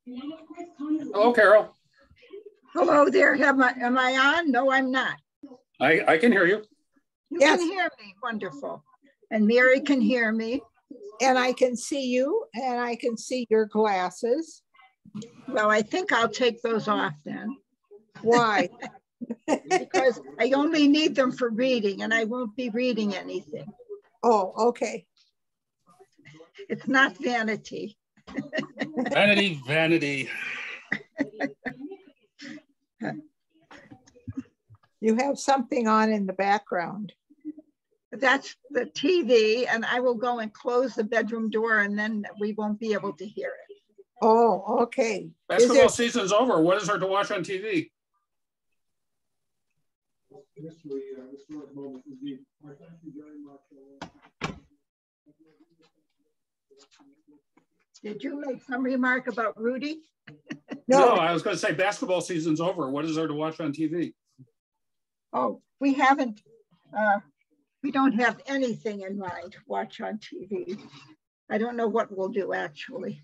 Hello, Carol. Hello there. Am I on? No, I'm not. I can hear you. You can hear me. Wonderful. And Mary can hear me. And I can see you, and I can see your glasses. Well, I think I'll take those off then. Why? Because I only need them for reading, and I won't be reading anything. Oh, okay. It's not vanity. Vanity, vanity. You have something on in the background. That's the TV, and I will go and close the bedroom door, and then we won't be able to hear it. Oh, okay. Basketball season's over. What is there to watch on TV? Did you make some remark about Rudy? No, I was going to say basketball season's over. What is there to watch on TV? Oh, we haven't. We don't have anything in mind to watch on TV. I don't know what we'll do, actually.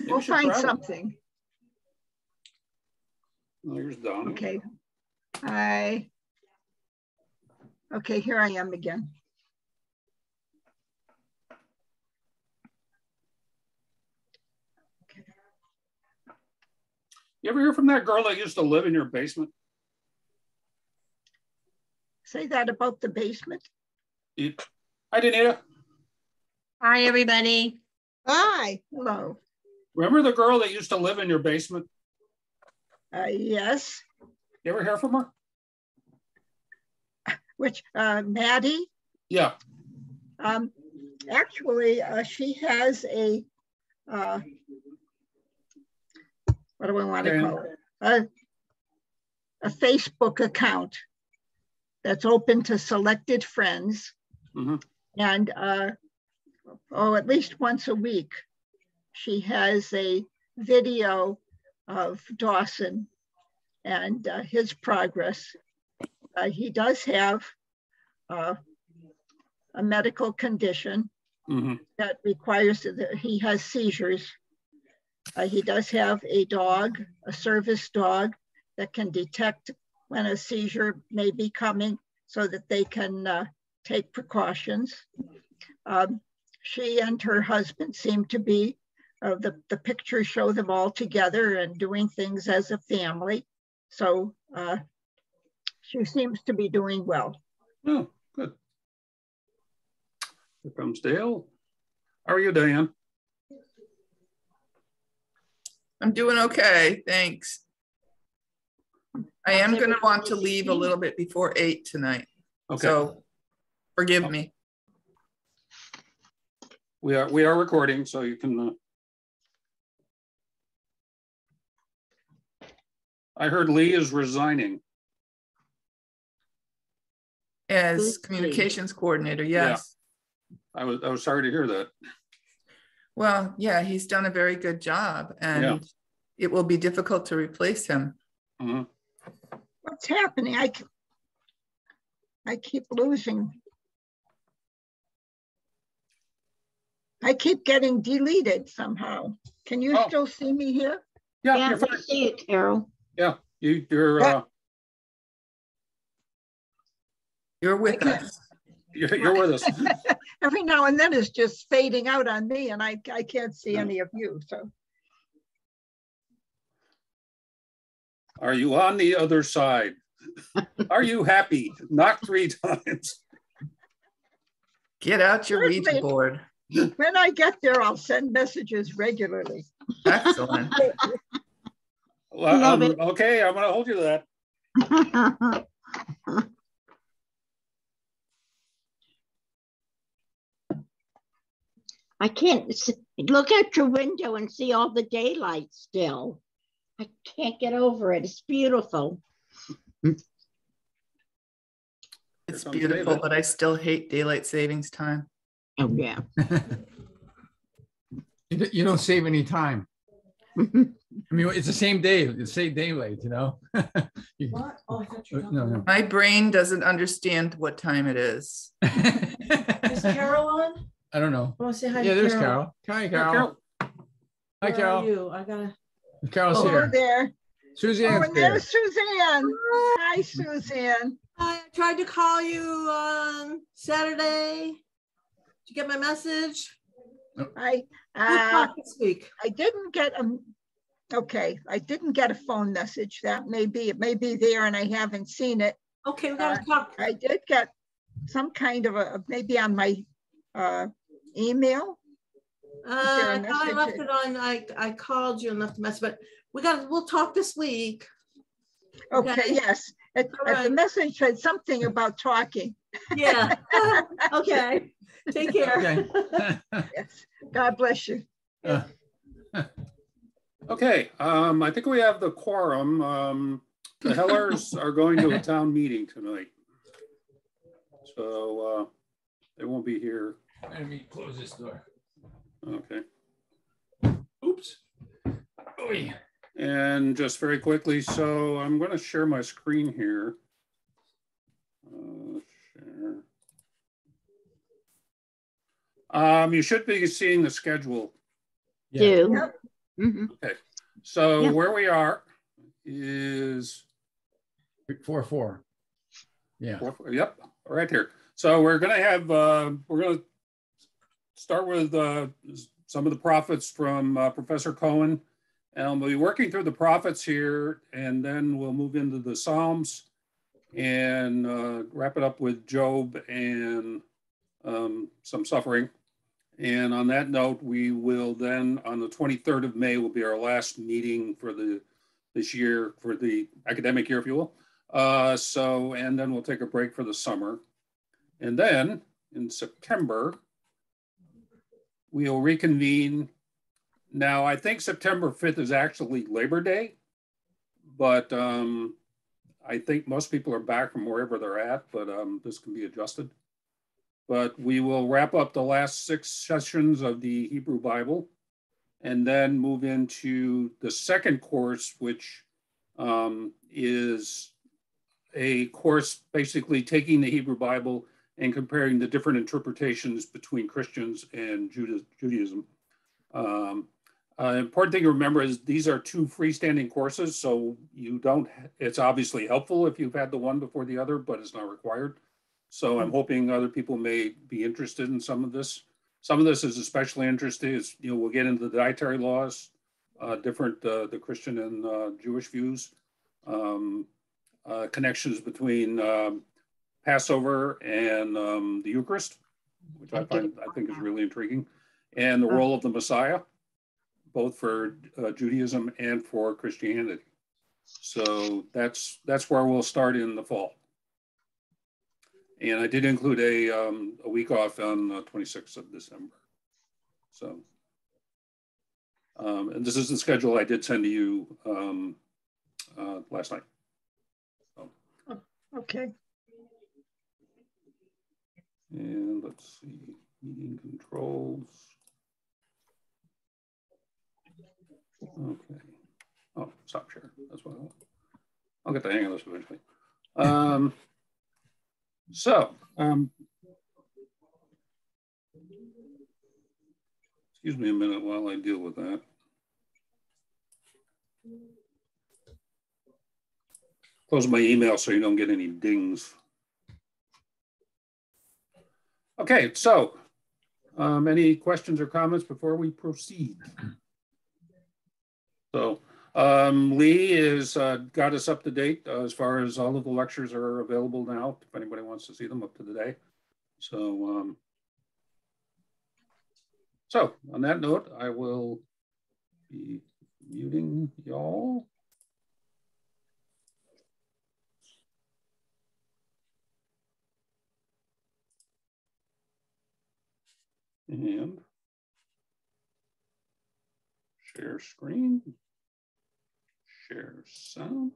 We'll find something. Oh, here's Don. Okay. Okay, here I am again. Okay. You ever hear from that girl that used to live in your basement? Say that about the basement. Hi, Danita. Hi, everybody. Hi. Hello. Remember the girl that used to live in your basement? Yes. You ever hear from her? Which, Maddie? Yeah. Actually, she has a, what do I want to call it? A Facebook account that's open to selected friends. Mm-hmm. And at least once a week, she has a video of Dawson and his progress. He does have a medical condition that requires that he has seizures. He does have a dog, a service dog, that can detect when a seizure may be coming so that they can take precautions. She and her husband seem to be, the pictures show them all together and doing things as a family. So she seems to be doing well. Oh, good. Here comes Dale. How are you, Diane? I'm doing okay, thanks. I am going to want to leave a little bit before 8 tonight. Okay. So forgive me. We are recording, so you can. I heard Lee is resigning. As communications coordinator, yes. Yeah. I was sorry to hear that. Well, yeah, he's done a very good job, and it will be difficult to replace him. Mm-hmm. What's happening? I keep losing. I keep getting deleted somehow. Can you still see me here? Yeah, you're fine. I see it, Carol. Yeah, you're with us. You're with us. Every now and then it's just fading out on me, and I can't see any of you. So, are you on the other side? Are you happy? Knock 3 times. Get out your Ouija board. When I get there, I'll send messages regularly. Excellent. Well, okay, I'm going to hold you to that. I can't look out your window and see all the daylight still. I can't get over it. It's beautiful. It's beautiful, but I still hate daylight savings time. Oh, yeah. You don't save any time. I mean, it's the same day. It's the same daylight, you know? What? Oh, I thought you were no. My brain doesn't understand what time it is. Is Carol on? I don't know. I want to say hi Yeah, to there's Carol. Carol. Hi, Carol. Carol. Hi, Where Carol. are you? I gotta. Carol's Oh, here. there. Suzanne's and here. there's Suzanne. Hi, Suzanne. Hi, I tried to call you on Saturday. Did you get my message? We'll talk this week. I didn't get I didn't get a phone message. It may be there and I haven't seen it. Okay, we gotta talk. I did get some kind of maybe on my email. I thought I left it on. I called you and left a message, but we'll talk this week. Okay, yes. The message said something about talking. Yeah. Okay. Take care. Okay. Yes. God bless you. Okay, I think we have the quorum. The Hellers are going to a town meeting tonight. So they won't be here. Let me close this door. Okay. Oops. Oy. And just very quickly, so I'm going to share my screen here. Share. You should be seeing the schedule. Yeah. Yep. Okay. So where we are is 4-4. Yeah. Yep. Right here. So we're going to have we're going to start with some of the prophets from Professor Cohen, and we'll be working through the prophets here, and then we'll move into the Psalms and wrap it up with Job and some suffering. And on that note, we will then, on the 23rd of May, will be our last meeting for this year, for the academic year, if you will. And then we'll take a break for the summer. And then in September, we'll reconvene. Now, I think September 5th is actually Labor Day, but I think most people are back from wherever they're at, but this can be adjusted. But we will wrap up the last 6 sessions of the Hebrew Bible and then move into the second course, which is a course basically taking the Hebrew Bible and comparing the different interpretations between Christians and Judaism. Important thing to remember is these are 2 freestanding courses, so it's obviously helpful if you've had the one before the other, but it's not required. So I'm hoping other people may be interested in some of this. Some of this is especially interesting. We'll get into the dietary laws, the Christian and Jewish views, connections between Passover and the Eucharist, which I think is really intriguing, and the role of the Messiah, both for Judaism and for Christianity. So that's where we'll start in the fall. And I did include a week off on the 26th of December. So, and this is the schedule I did send to you last night. So. Okay. And let's see, meeting controls. Okay. Oh, stop share. That's what I'll get the hang of this eventually. Excuse me a minute while I deal with that. Close my email so you don't get any dings. Okay, so any questions or comments before we proceed? So Lee has got us up to date as far as all of the lectures are available now, if anybody wants to see them up to the day. So, so on that note, I will be muting y'all. And share screen, share sound.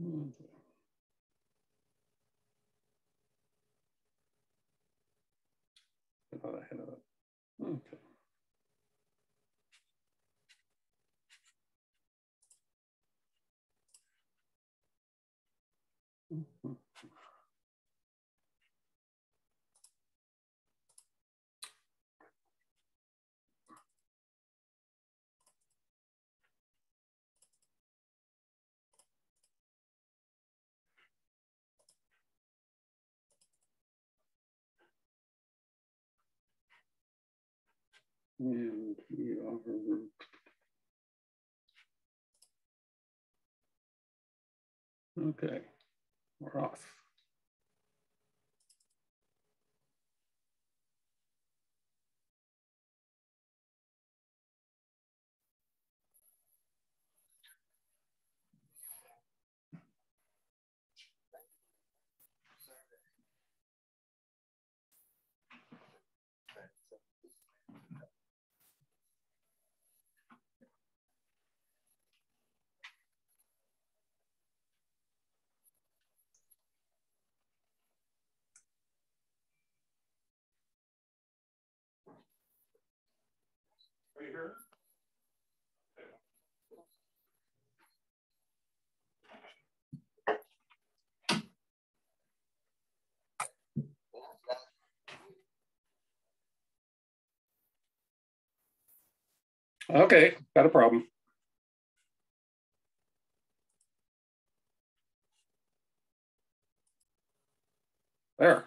Okay. Get out ahead of it. Okay. And we are, okay, we're off. Are you here? Okay, got a problem. There.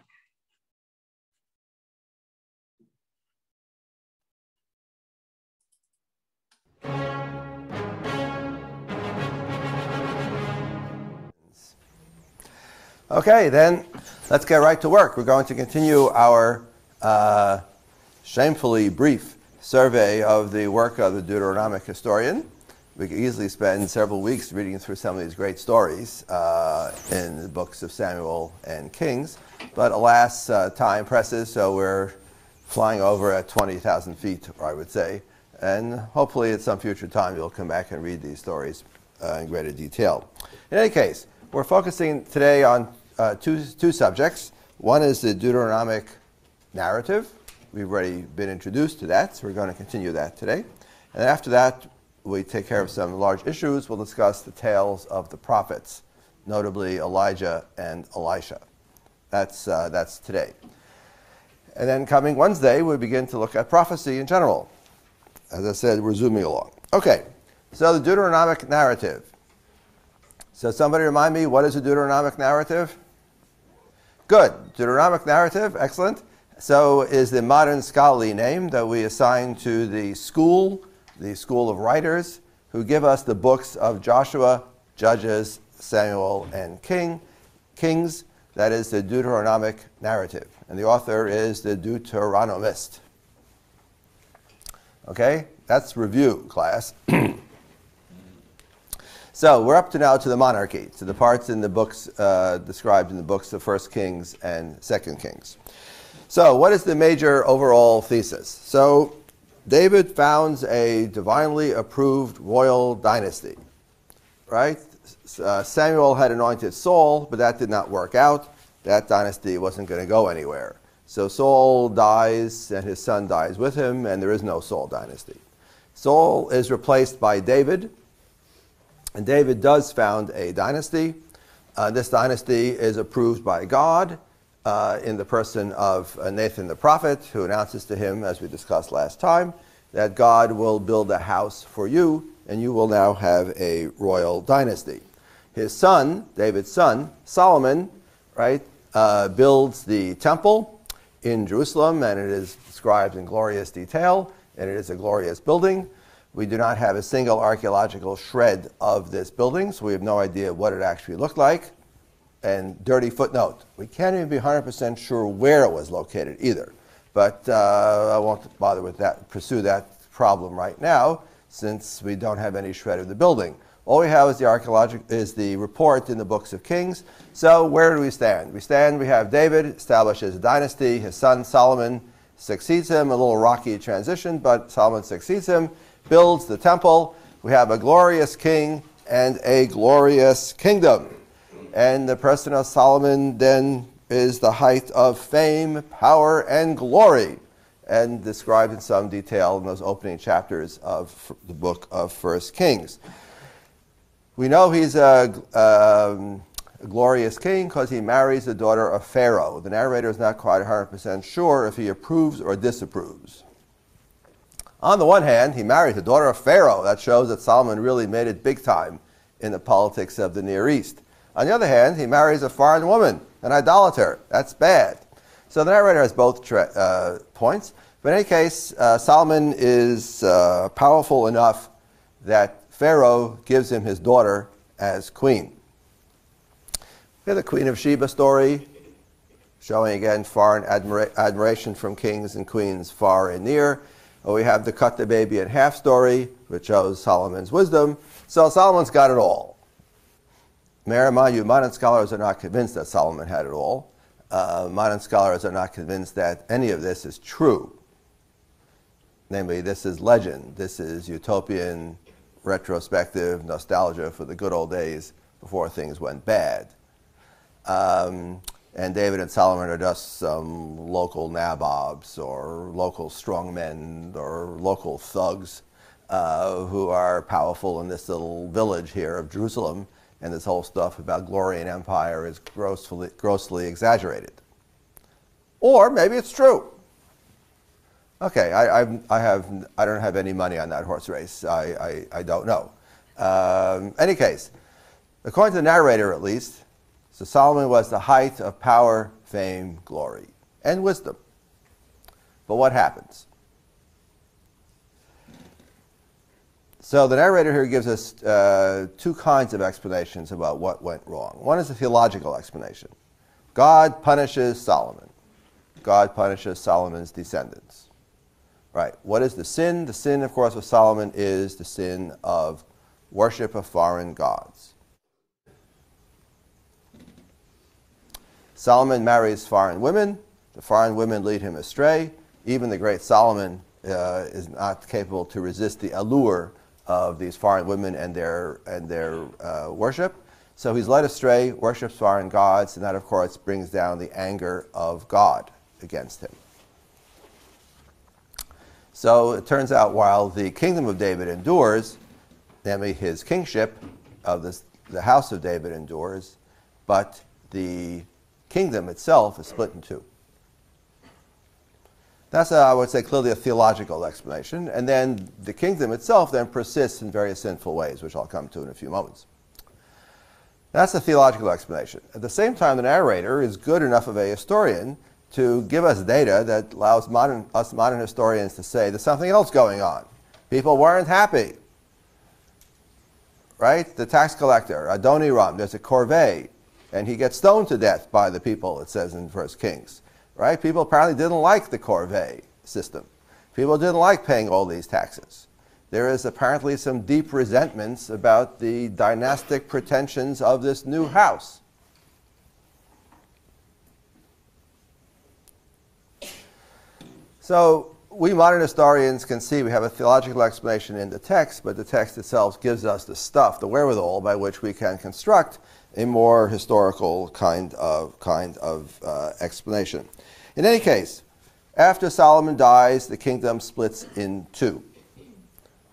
Okay, then let's get right to work. We're going to continue our shamefully brief survey of the work of the Deuteronomic historian. We could easily spend several weeks reading through some of these great stories in the books of Samuel and Kings, but alas, time presses, so we're flying over at 20,000 feet, I would say, and hopefully at some future time you'll come back and read these stories in greater detail. In any case, we're focusing today on two subjects. One is the Deuteronomic narrative. We've already been introduced to that, so we're going to continue that today. And after that, we take care of some large issues. We'll discuss the tales of the prophets, notably Elijah and Elisha. That's today. And then coming Wednesday, we begin to look at prophecy in general. As I said, we're zooming along. Okay, so the Deuteronomic narrative. So somebody remind me, what is a Deuteronomic narrative? Good. Deuteronomic narrative, excellent. So is the modern scholarly name that we assign to the school of writers who give us the books of Joshua, Judges, Samuel, and Kings. That is the Deuteronomic narrative. And the author is the Deuteronomist. Okay, that's review, class. So we're up to now to the monarchy, to the parts in the books described in the books of 1 Kings and 2 Kings. So what is the major overall thesis? So David founds a divinely approved royal dynasty, right? Samuel had anointed Saul, but that did not work out. That dynasty wasn't going to go anywhere. So Saul dies, and his son dies with him, and there is no Saul dynasty. Saul is replaced by David, and David does found a dynasty. This dynasty is approved by God in the person of Nathan the prophet, who announces to him, as we discussed last time, that God will build a house for you, and you will now have a royal dynasty. His son, David's son, Solomon, right, builds the temple in Jerusalem, and it is described in glorious detail, and it is a glorious building. We do not have a single archaeological shred of this building, so we have no idea what it actually looked like. And dirty footnote, we can't even be 100% sure where it was located either. But I won't bother with that, pursue that problem right now, since we don't have any shred of the building. All we have is the report in the books of Kings. So where do we stand? We have David establishes a dynasty. His son Solomon succeeds him. A little rocky transition, but Solomon succeeds him, builds the temple. We have a glorious king and a glorious kingdom. And the person of Solomon then is the height of fame, power, and glory, and described in some detail in those opening chapters of the book of 1 Kings. We know he's a glorious king because he marries the daughter of Pharaoh. The narrator is not quite 100% sure if he approves or disapproves. On the one hand, he marries the daughter of Pharaoh. That shows that Solomon really made it big time in the politics of the Near East. On the other hand, he marries a foreign woman, an idolater. That's bad. So the narrator has both points. But in any case, Solomon is powerful enough that Pharaoh gives him his daughter as queen. We have the Queen of Sheba story, showing again foreign admiration from kings and queens far and near. We have the cut the baby in half story, which shows Solomon's wisdom. So Solomon's got it all. May I remind you, modern scholars are not convinced that Solomon had it all. Modern scholars are not convinced that any of this is true. Namely, this is legend. This is utopian, retrospective nostalgia for the good old days before things went bad. And David and Solomon are just some local nabobs or local strongmen or local thugs who are powerful in this little village here of Jerusalem, and this whole stuff about glory and empire is grossly exaggerated. Or maybe it's true. Okay, I don't have any money on that horse race. I don't know. Any case, according to the narrator at least, so Solomon was the height of power, fame, glory, and wisdom. But what happens? So the narrator here gives us two kinds of explanations about what went wrong. One is a theological explanation. God punishes Solomon. God punishes Solomon's descendants. Right. What is the sin? The sin, of course, of Solomon is the sin of worship of foreign gods. Solomon marries foreign women. The foreign women lead him astray. Even the great Solomon is not capable to resist the allure of these foreign women and their worship. So he's led astray, worships foreign gods, and that, of course, brings down the anger of God against him. So it turns out while the kingdom of David endures, namely his kingship of the house of David endures, but the kingdom itself is split in two. That's, I would say, clearly a theological explanation. And then the kingdom itself then persists in various sinful ways, which I'll come to in a few moments. That's a theological explanation. At the same time, the narrator is good enough of a historian to give us data that allows us modern historians to say there's something else going on. People weren't happy. Right? The tax collector, Adoniram, there's a corvée, and he gets stoned to death by the people, it says in 1 Kings. Right? People apparently didn't like the corvée system. People didn't like paying all these taxes. There is apparently some deep resentments about the dynastic pretensions of this new house. So we modern historians can see we have a theological explanation in the text, but the text itself gives us the stuff, the wherewithal by which we can construct a more historical kind of explanation. In any case, after Solomon dies, the kingdom splits in two.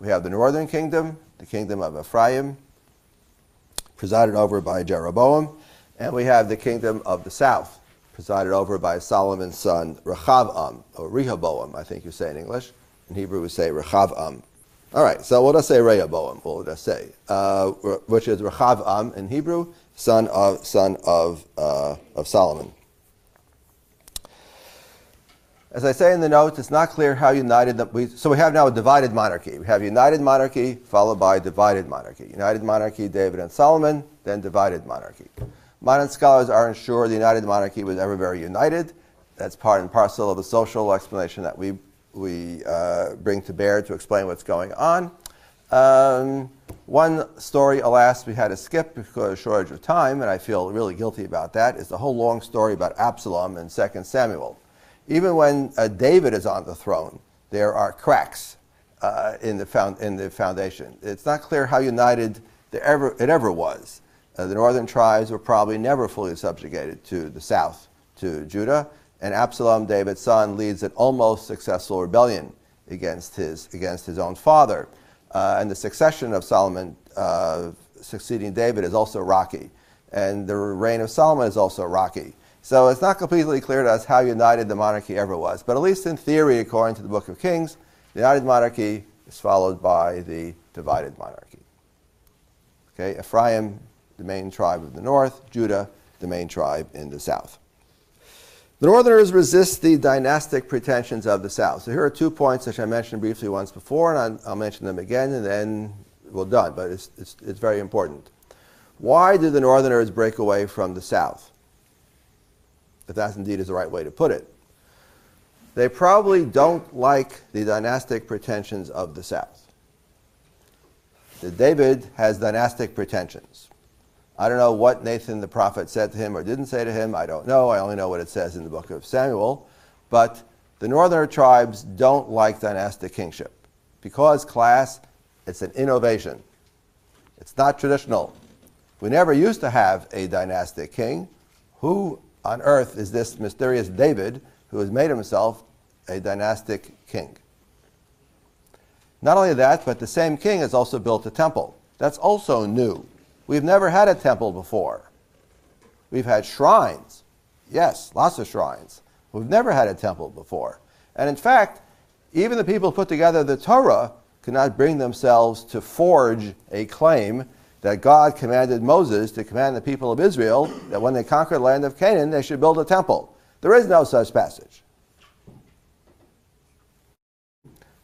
We have the northern kingdom, the kingdom of Ephraim, presided over by Jeroboam, and we have the kingdom of the south, presided over by Solomon's son Rehoboam, or Rehoboam, I think you say in English. In Hebrew we say Rehoboam. All right, so we'll just say Rehoboam, we'll just say, which is Rehoboam in Hebrew, son of Solomon. As I say in the notes, it's not clear how united, so we have now a divided monarchy. We have united monarchy followed by divided monarchy. United monarchy, David and Solomon, then divided monarchy. Modern scholars aren't sure the united monarchy was ever very united. That's part and parcel of the social explanation that we bring to bear to explain what's going on. One story, alas, we had to skip because of shortage of time, and I feel really guilty about that, is the whole long story about Absalom in 2 Samuel. Even when David is on the throne, there are cracks in the foundation. It's not clear how united it ever was. The northern tribes were probably never fully subjugated to the south, to Judah, and Absalom, David's son, leads an almost successful rebellion against his own father. And the succession of Solomon succeeding David is also rocky. And the reign of Solomon is also rocky. So it's not completely clear to us how united the monarchy ever was. But at least in theory, according to the Book of Kings, the united monarchy is followed by the divided monarchy. Okay, Ephraim, the main tribe of the north, Judah, the main tribe in the south. The northerners resist the dynastic pretensions of the south. So here are 2 points which I mentioned briefly once before, and I'll mention them again, and then we're done, but it's very important. Why do the northerners break away from the south? If that indeed is the right way to put it. They probably don't like the dynastic pretensions of the south. David has dynastic pretensions. I don't know what Nathan the prophet said to him or didn't say to him. I don't know. I only know what it says in the book of Samuel. But the northern tribes don't like dynastic kingship because, class, it's an innovation. It's not traditional. We never used to have a dynastic king. Who on earth is this mysterious David who has made himself a dynastic king? Not only that, but the same king has also built a temple. That's also new. We've never had a temple before. We've had shrines. Yes, lots of shrines. We've never had a temple before. And in fact, even the people who put together the Torah could not bring themselves to forge a claim that God commanded Moses to command the people of Israel that when they conquered the land of Canaan, they should build a temple. There is no such passage.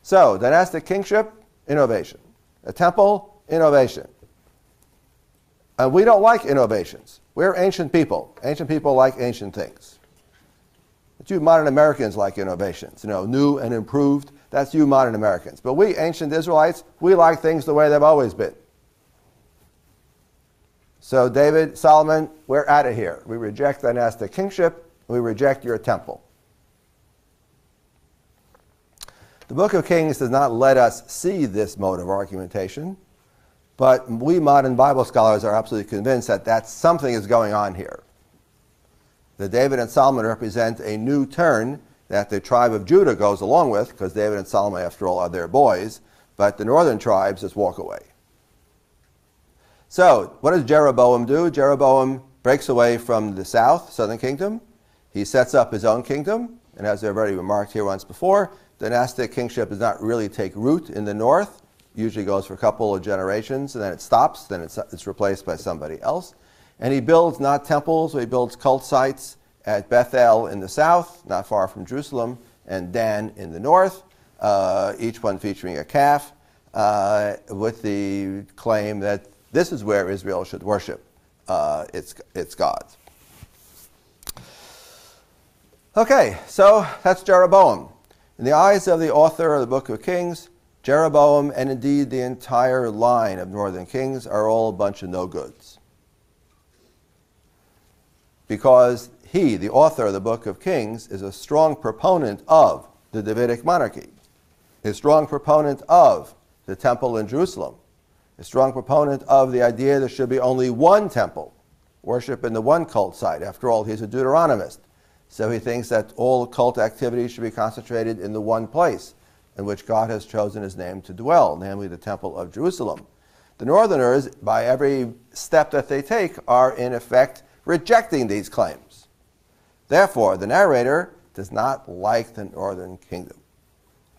So, dynastic kingship, innovation. A temple, innovation. And we don't like innovations. We're ancient people. Ancient people like ancient things. But you modern Americans like innovations, new and improved. That's you modern Americans. But we ancient Israelites, we like things the way they've always been. So David, Solomon, we're out of here. We reject dynastic kingship. We reject your temple. The book of Kings does not let us see this mode of argumentation. But we modern Bible scholars are absolutely convinced that something is going on here. That David and Solomon represent a new turn that the tribe of Judah goes along with, because David and Solomon, after all, are their boys, but the northern tribes just walk away. So, what does Jeroboam do? Jeroboam breaks away from the south, southern kingdom. He sets up his own kingdom, and as I've already remarked here once before, dynastic kingship does not really take root in the north. Usually goes for a couple of generations, and then it stops, then it's replaced by somebody else. And he builds not temples, but he builds cult sites at Bethel in the south, not far from Jerusalem, and Dan in the north, each one featuring a calf, with the claim that this is where Israel should worship its gods. Okay, so that's Jeroboam. In the eyes of the author of the book of Kings, Jeroboam, and indeed the entire line of northern kings, are all a bunch of no-goods. Because he, the author of the book of Kings, is a strong proponent of the Davidic monarchy, a strong proponent of the temple in Jerusalem, a strong proponent of the idea there should be only one temple, worship in the one cult site. After all, he's a Deuteronomist, so he thinks that all cult activities should be concentrated in the one place in which God has chosen his name to dwell, namely the Temple of Jerusalem. The northerners, by every step that they take, are in effect rejecting these claims. Therefore, the narrator does not like the northern kingdom.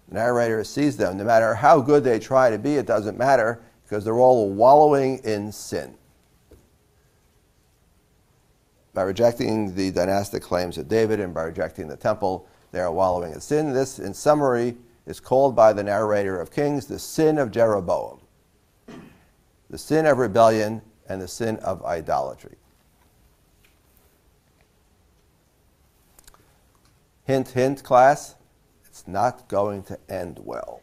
The narrator sees them, no matter how good they try to be, it doesn't matter, because they're all wallowing in sin. By rejecting the dynastic claims of David and by rejecting the temple, they are wallowing in sin. This, in summary, is called by the narrator of Kings the sin of Jeroboam, the sin of rebellion, and the sin of idolatry. Hint, hint, class, it's not going to end well.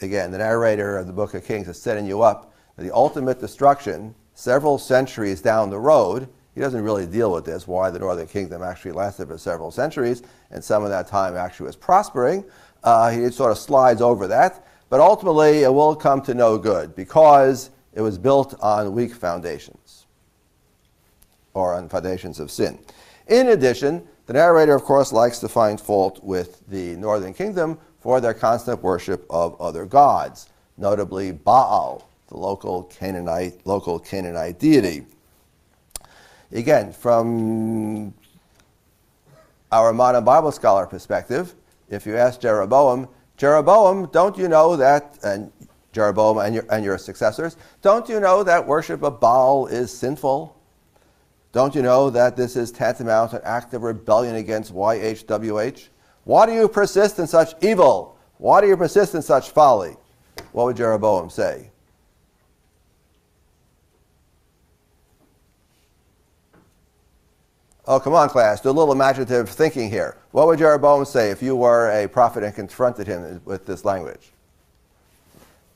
Again, the narrator of the book of Kings is setting you up for the ultimate destruction several centuries down the road. He doesn't really deal with this, why the northern kingdom actually lasted for several centuries, and some of that time actually was prospering. He sort of slides over that, but ultimately it will come to no good because it was built on weak foundations, or on foundations of sin. In addition, the narrator, of course, likes to find fault with the northern kingdom for their constant worship of other gods, notably Baal, the local Canaanite deity. Again, from our modern Bible scholar perspective, if you ask Jeroboam, don't you know that, and Jeroboam and your successors, don't you know that worship of Baal is sinful? Don't you know that this is tantamount to an act of rebellion against YHWH? Why do you persist in such evil? Why do you persist in such folly? What would Jeroboam say? Oh, come on, class. Do a little imaginative thinking here. What would Jeroboam say if you were a prophet and confronted him with this language?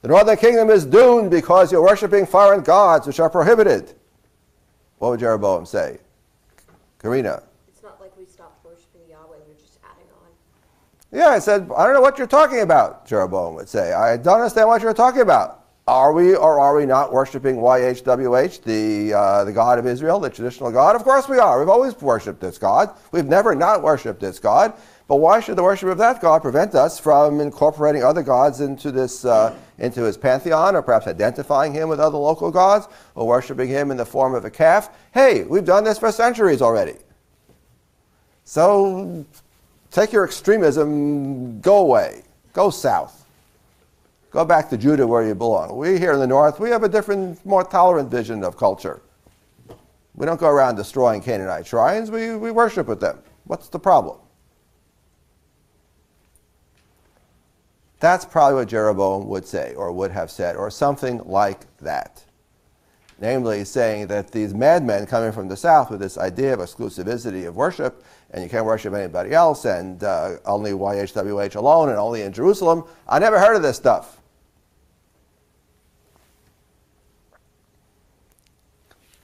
The northern kingdom is doomed because you're worshiping foreign gods which are prohibited. What would Jeroboam say? Karina. It's not like we stopped worshiping Yahweh, we're just adding on. Yeah, I said, I don't know what you're talking about, Jeroboam would say. I don't understand what you're talking about. Are we or are we not worshiping YHWH, the God of Israel, the traditional God? Of course we are. We've always worshipped this God. We've never not worshipped this God. But why should the worship of that God prevent us from incorporating other gods into this, into his pantheon, or perhaps identifying him with other local gods, or worshiping him in the form of a calf? Hey, we've done this for centuries already. So take your extremism, go away, go south. Go back to Judah where you belong. We here in the north, we have a different, more tolerant vision of culture. We don't go around destroying Canaanite shrines. We worship with them. What's the problem? That's probably what Jeroboam would say, or would have said, or something like that. Namely, saying that these madmen coming from the south with this idea of exclusivity of worship, and you can't worship anybody else, and only YHWH alone, and only in Jerusalem. I never heard of this stuff.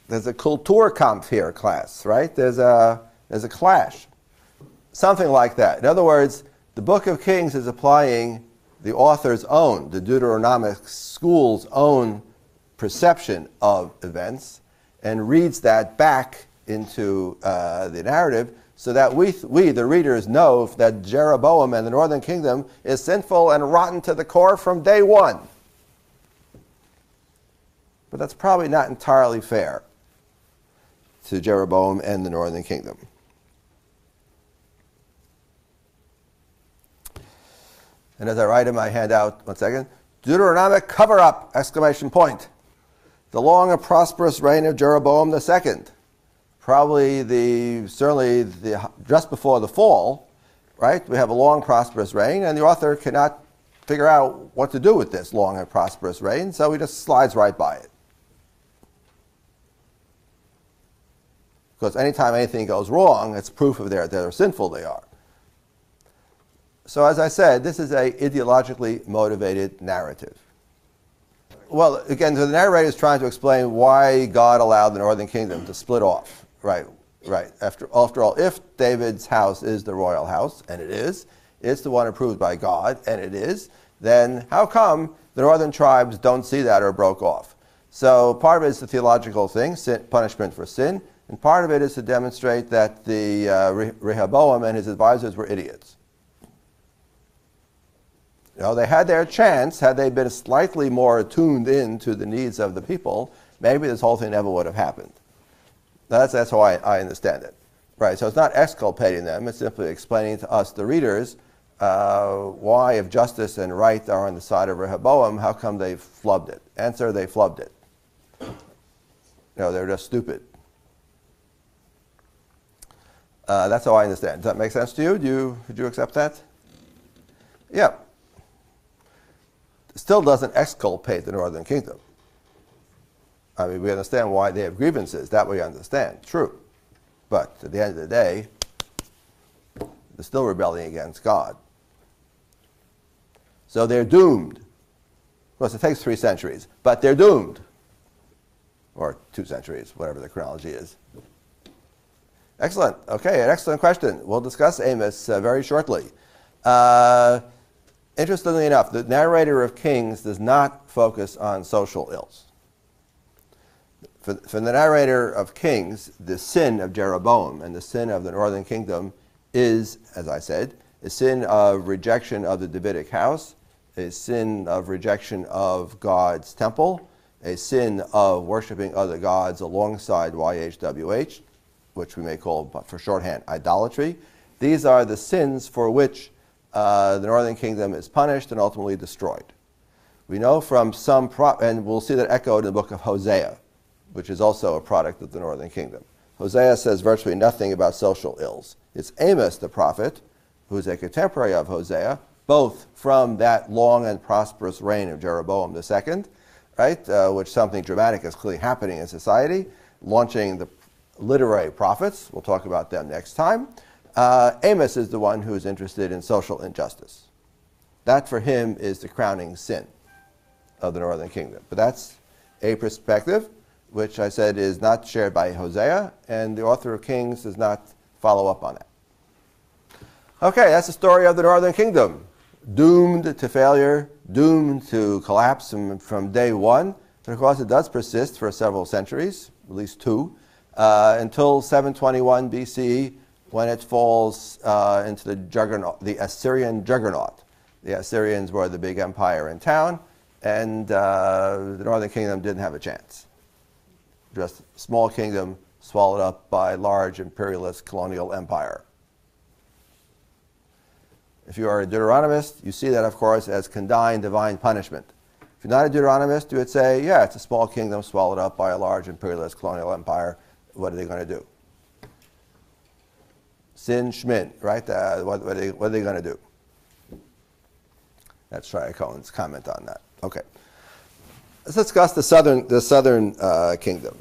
There's a Kulturkampf here, class, right? There's a clash. Something like that. In other words, the Book of Kings is applying the author's own, the Deuteronomic school's own perception of events, and reads that back into the narrative, so that we, the readers, know that Jeroboam and the northern kingdom is sinful and rotten to the core from day one. But that's probably not entirely fair to Jeroboam and the northern kingdom. And as I write in my handout, one second, Deuteronomic cover-up, exclamation point. The long and prosperous reign of Jeroboam II. Probably just before the fall, right? We have a long, prosperous reign, and the author cannot figure out what to do with this long and prosperous reign, so he just slides right by it. Because anytime anything goes wrong, it's proof of how sinful they are. So as I said, this is a ideologically motivated narrative. Well, again, the narrator is trying to explain why God allowed the northern kingdom to split off. Right. After all, if David's house is the royal house, and it is, it's the one approved by God, and it is, then how come the northern tribes don't see that or broke off? So part of it is the theological thing, punishment for sin, and part of it is to demonstrate that the Rehoboam and his advisors were idiots. You know, they had their chance. Had they been slightly more tuned in to the needs of the people, maybe this whole thing never would have happened. Now that's how I understand it. Right, so it's not exculpating them. It's simply explaining to us, the readers, why, if justice and right are on the side of Rehoboam, how come they flubbed it? Answer, they flubbed it. No, they're just stupid. That's how I understand. Does that make sense to you? Would you accept that? Yeah. Still doesn't exculpate the northern kingdom. I mean, we understand why they have grievances. That we understand. True. But at the end of the day, they're still rebelling against God. So they're doomed. Of course, it takes 3 centuries, but they're doomed. Or 2 centuries, whatever the chronology is. Excellent. Okay, an excellent question. We'll discuss Amos very shortly. Interestingly enough, the narrator of Kings does not focus on social ills. For the narrator of Kings, the sin of Jeroboam and the sin of the northern kingdom is, as I said, a sin of rejection of the Davidic house, a sin of rejection of God's temple, a sin of worshiping other gods alongside YHWH, which we may call, for shorthand, idolatry. These are the sins for which the northern kingdom is punished and ultimately destroyed. We know from some, and we'll see that echoed in the book of Hosea, which is also a product of the northern kingdom. Hosea says virtually nothing about social ills. It's Amos the prophet, who's a contemporary of Hosea, both from that long and prosperous reign of Jeroboam II, right, which something dramatic is clearly happening in society, launching the literary prophets. We'll talk about them next time. Amos is the one who's interested in social injustice. That for him is the crowning sin of the northern kingdom. But that's a perspective which I said is not shared by Hosea, and the author of Kings does not follow up on that. Okay, that's the story of the northern kingdom. Doomed to failure, doomed to collapse from day one. But of course it does persist for several centuries, at least two, until 721 BCE, when it falls into the juggernaut, the Assyrian juggernaut. The Assyrians were the big empire in town, and the northern kingdom didn't have a chance. Just a small kingdom swallowed up by large imperialist colonial empire. If you are a Deuteronomist, you see that, of course, as condign divine punishment. If you're not a Deuteronomist, you would say, yeah, it's a small kingdom swallowed up by a large imperialist colonial empire. What are they going to do? Sin Shmin, right? What are they going to do? That's Shaye Cohen's comment on that. Okay. Let's discuss the southern kingdom.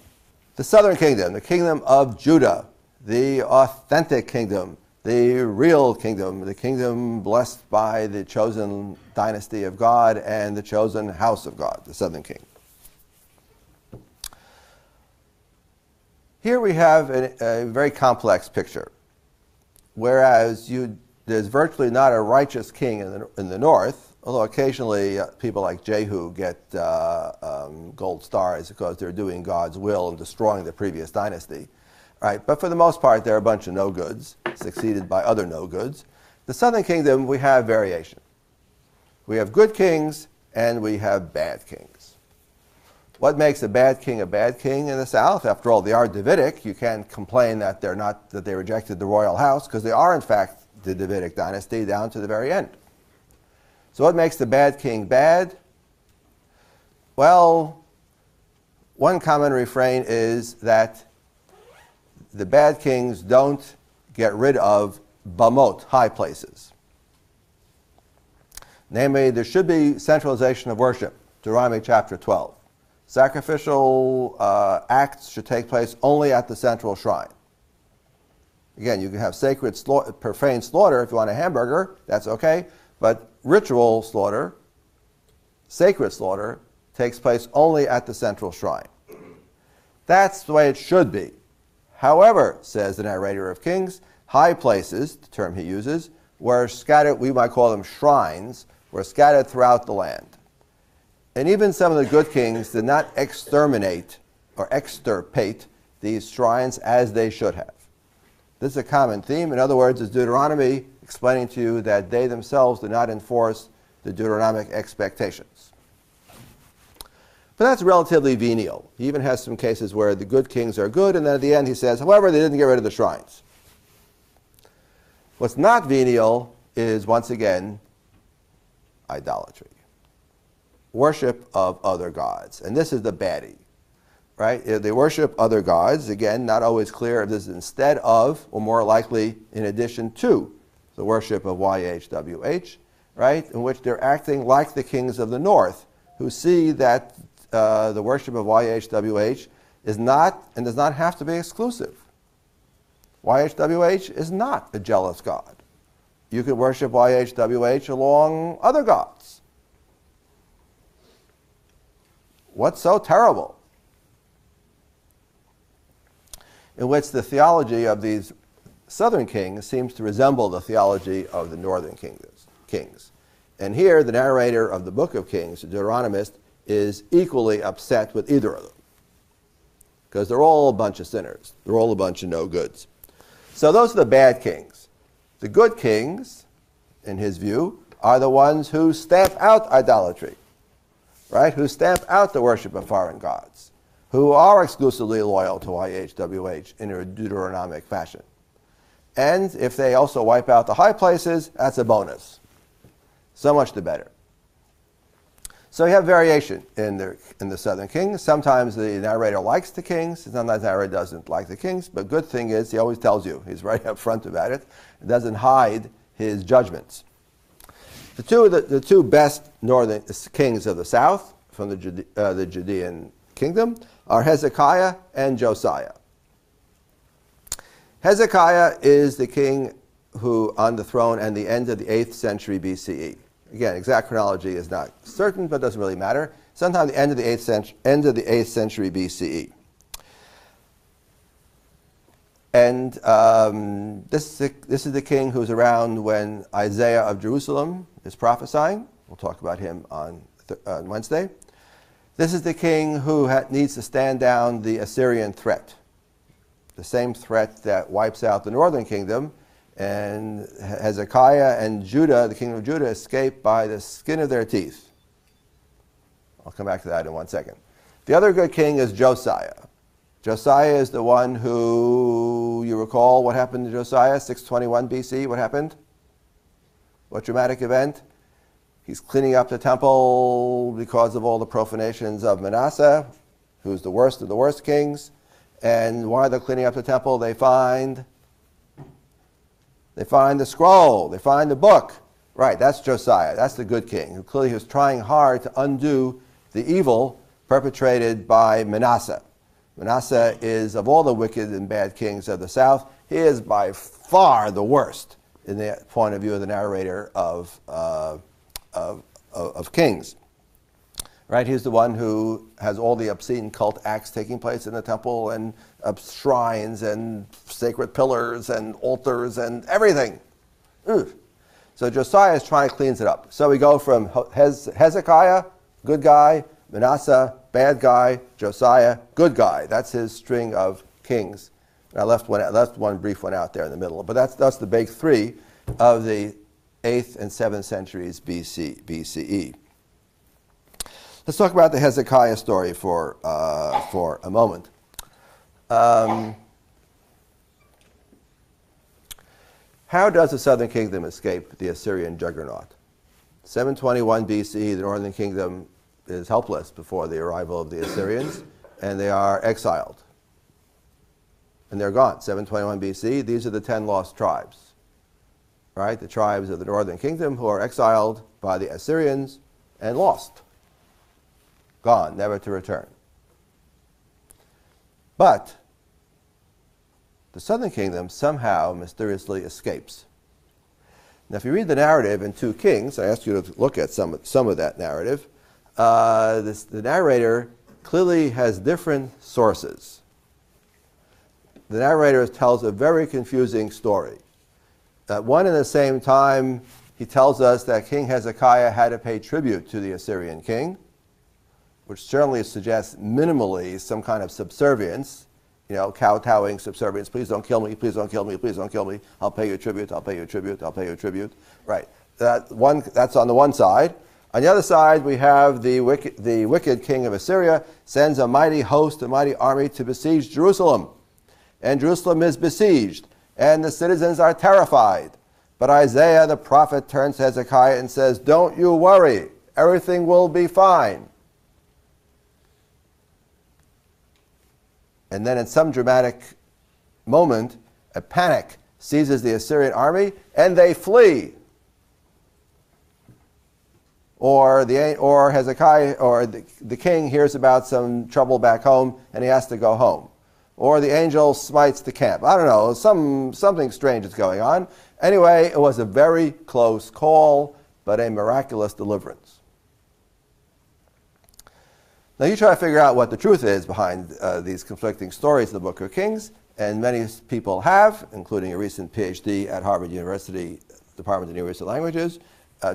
The southern kingdom, the kingdom of Judah, the authentic kingdom, the real kingdom, the kingdom blessed by the chosen dynasty of God and the chosen house of God, the southern king. Here we have a very complex picture. Whereas there's virtually not a righteous king in the north, although occasionally people like Jehu get gold stars because they're doing God's will and destroying the previous dynasty. Right? But for the most part, they're a bunch of no-goods, succeeded by other no-goods. The southern kingdom, we have variation. We have good kings and we have bad kings. What makes a bad king in the south? After all, they are Davidic. You can't complain that they rejected the royal house, because they are in fact the Davidic dynasty down to the very end. So what makes the bad king bad? Well, one common refrain is that the bad kings don't get rid of bamot, high places. Namely, there should be centralization of worship, Deuteronomy chapter 12. Sacrificial acts should take place only at the central shrine. Again, you can have sacred profane slaughter if you want a hamburger, that's okay, but ritual slaughter, sacred slaughter, takes place only at the central shrine. That's the way it should be. However, says the narrator of Kings, high places, the term he uses, were scattered, we might call them shrines, were scattered throughout the land. And even some of the good kings did not exterminate or extirpate these shrines as they should have. This is a common theme. In other words, it's Deuteronomy explaining to you that they themselves did not enforce the Deuteronomic expectations. But that's relatively venial. He even has some cases where the good kings are good, and then at the end he says, however, they didn't get rid of the shrines. What's not venial is, once again, idolatry. Worship of other gods. And this is the baddie, right? They worship other gods. Again, not always clear if this is instead of, or more likely in addition to, the worship of YHWH, right? In which they're acting like the kings of the north, who see that the worship of YHWH is not and does not have to be exclusive. YHWH is not a jealous god. You could worship YHWH along other gods. What's so terrible? In which the theology of these southern kings seems to resemble the theology of the northern kings. And here, the narrator of the book of Kings, the Deuteronomist, is equally upset with either of them. Because they're all a bunch of sinners. They're all a bunch of no-goods. So those are the bad kings. The good kings, in his view, are the ones who stamp out idolatry. Right, who stamp out the worship of foreign gods, who are exclusively loyal to YHWH in a Deuteronomic fashion. And if they also wipe out the high places, that's a bonus. So much the better. So you have variation in the southern kings. Sometimes the narrator likes the kings, sometimes the narrator doesn't like the kings, but good thing is he always tells you. He's right up front about it. He doesn't hide his judgments. The two best northern kings of the south from the Judean kingdom are Hezekiah and Josiah. Hezekiah is the king who on the throne at the end of the 8th century BCE. Again, exact chronology is not certain, but it doesn't really matter. Sometime the end of the 8th century BCE. And this is the king who's around when Isaiah of Jerusalem is prophesying. We'll talk about him on Wednesday. This is the king who needs to stand down the Assyrian threat, the same threat that wipes out the northern kingdom. And Hezekiah and Judah, the kingdom of Judah, escaped by the skin of their teeth. I'll come back to that in 1 second. The other good king is Josiah. Josiah is the one who, you recall what happened to Josiah, 621 BC, what happened? What dramatic event? He's cleaning up the temple because of all the profanations of Manasseh, who's the worst of the worst kings. And while they're cleaning up the temple, they find the scroll, they find the book. Right, that's Josiah, that's the good king, who clearly was trying hard to undo the evil perpetrated by Manasseh. Manasseh is, of all the wicked and bad kings of the south, he is by far the worst in the point of view of the narrator of kings. Right, he's the one who has all the obscene cult acts taking place in the temple, and shrines and sacred pillars and altars and everything. Ugh. So Josiah is trying to clean it up. So we go from Hezekiah, good guy, Manasseh, bad guy, Josiah, good guy. That's his string of kings. And I left one brief one out there in the middle, but that's the big three of the 8th and 7th centuries BCE. Let's talk about the Hezekiah story for a moment. How does the southern kingdom escape the Assyrian juggernaut? 721 BC, the northern kingdom is helpless before the arrival of the Assyrians, and they are exiled. And they're gone. 721 BC, these are the 10 lost tribes. Right? The tribes of the northern kingdom who are exiled by the Assyrians and lost. Gone, never to return. But the southern kingdom somehow mysteriously escapes. Now, if you read the narrative in 2 Kings, I ask you to look at some of that narrative. The narrator clearly has different sources. The narrator tells a very confusing story. At one and the same time, he tells us that King Hezekiah had to pay tribute to the Assyrian king, which certainly suggests minimally some kind of subservience, kowtowing subservience. Please don't kill me, please don't kill me, please don't kill me. I'll pay you tribute, I'll pay you tribute, I'll pay you tribute. Right, that's on the one side. On the other side, we have the wicked king of Assyria sends a mighty host, a mighty army to besiege Jerusalem. And Jerusalem is besieged, and the citizens are terrified. But Isaiah the prophet turns to Hezekiah and says, "Don't you worry, everything will be fine." And then in some dramatic moment, a panic seizes the Assyrian army, and they flee. Or Hezekiah, or the king hears about some trouble back home, and he has to go home. Or the angel smites the camp. I don't know, something strange is going on. Anyway, it was a very close call, but a miraculous deliverance. Now you try to figure out what the truth is behind these conflicting stories in the Book of Kings, and many people have, including a recent PhD at Harvard University, Department of Universal Languages,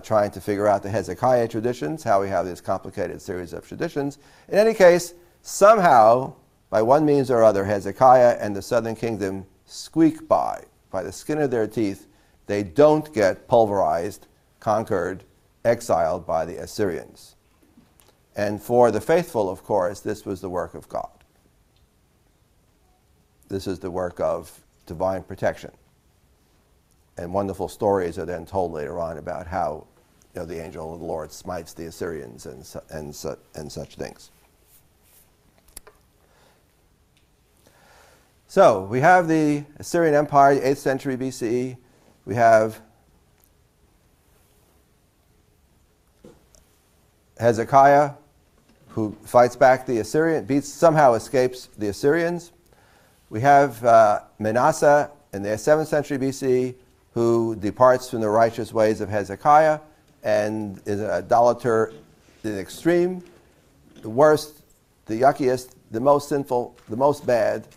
trying to figure out the Hezekiah traditions, how we have this complicated series of traditions. In any case, somehow, by one means or other, Hezekiah and the southern kingdom squeak by the skin of their teeth. They don't get pulverized, conquered, exiled by the Assyrians. And for the faithful, of course, this was the work of God. This is the work of divine protection. And wonderful stories are then told later on about how the angel of the Lord smites the Assyrians and such things. So we have the Assyrian Empire, 8th century BCE. We have Hezekiah, who fights back the Assyrian, somehow escapes the Assyrians. We have Manasseh in the 7th century BC, who departs from the righteous ways of Hezekiah and is an idolater in the extreme, the worst, the yuckiest, the most sinful, the most bad,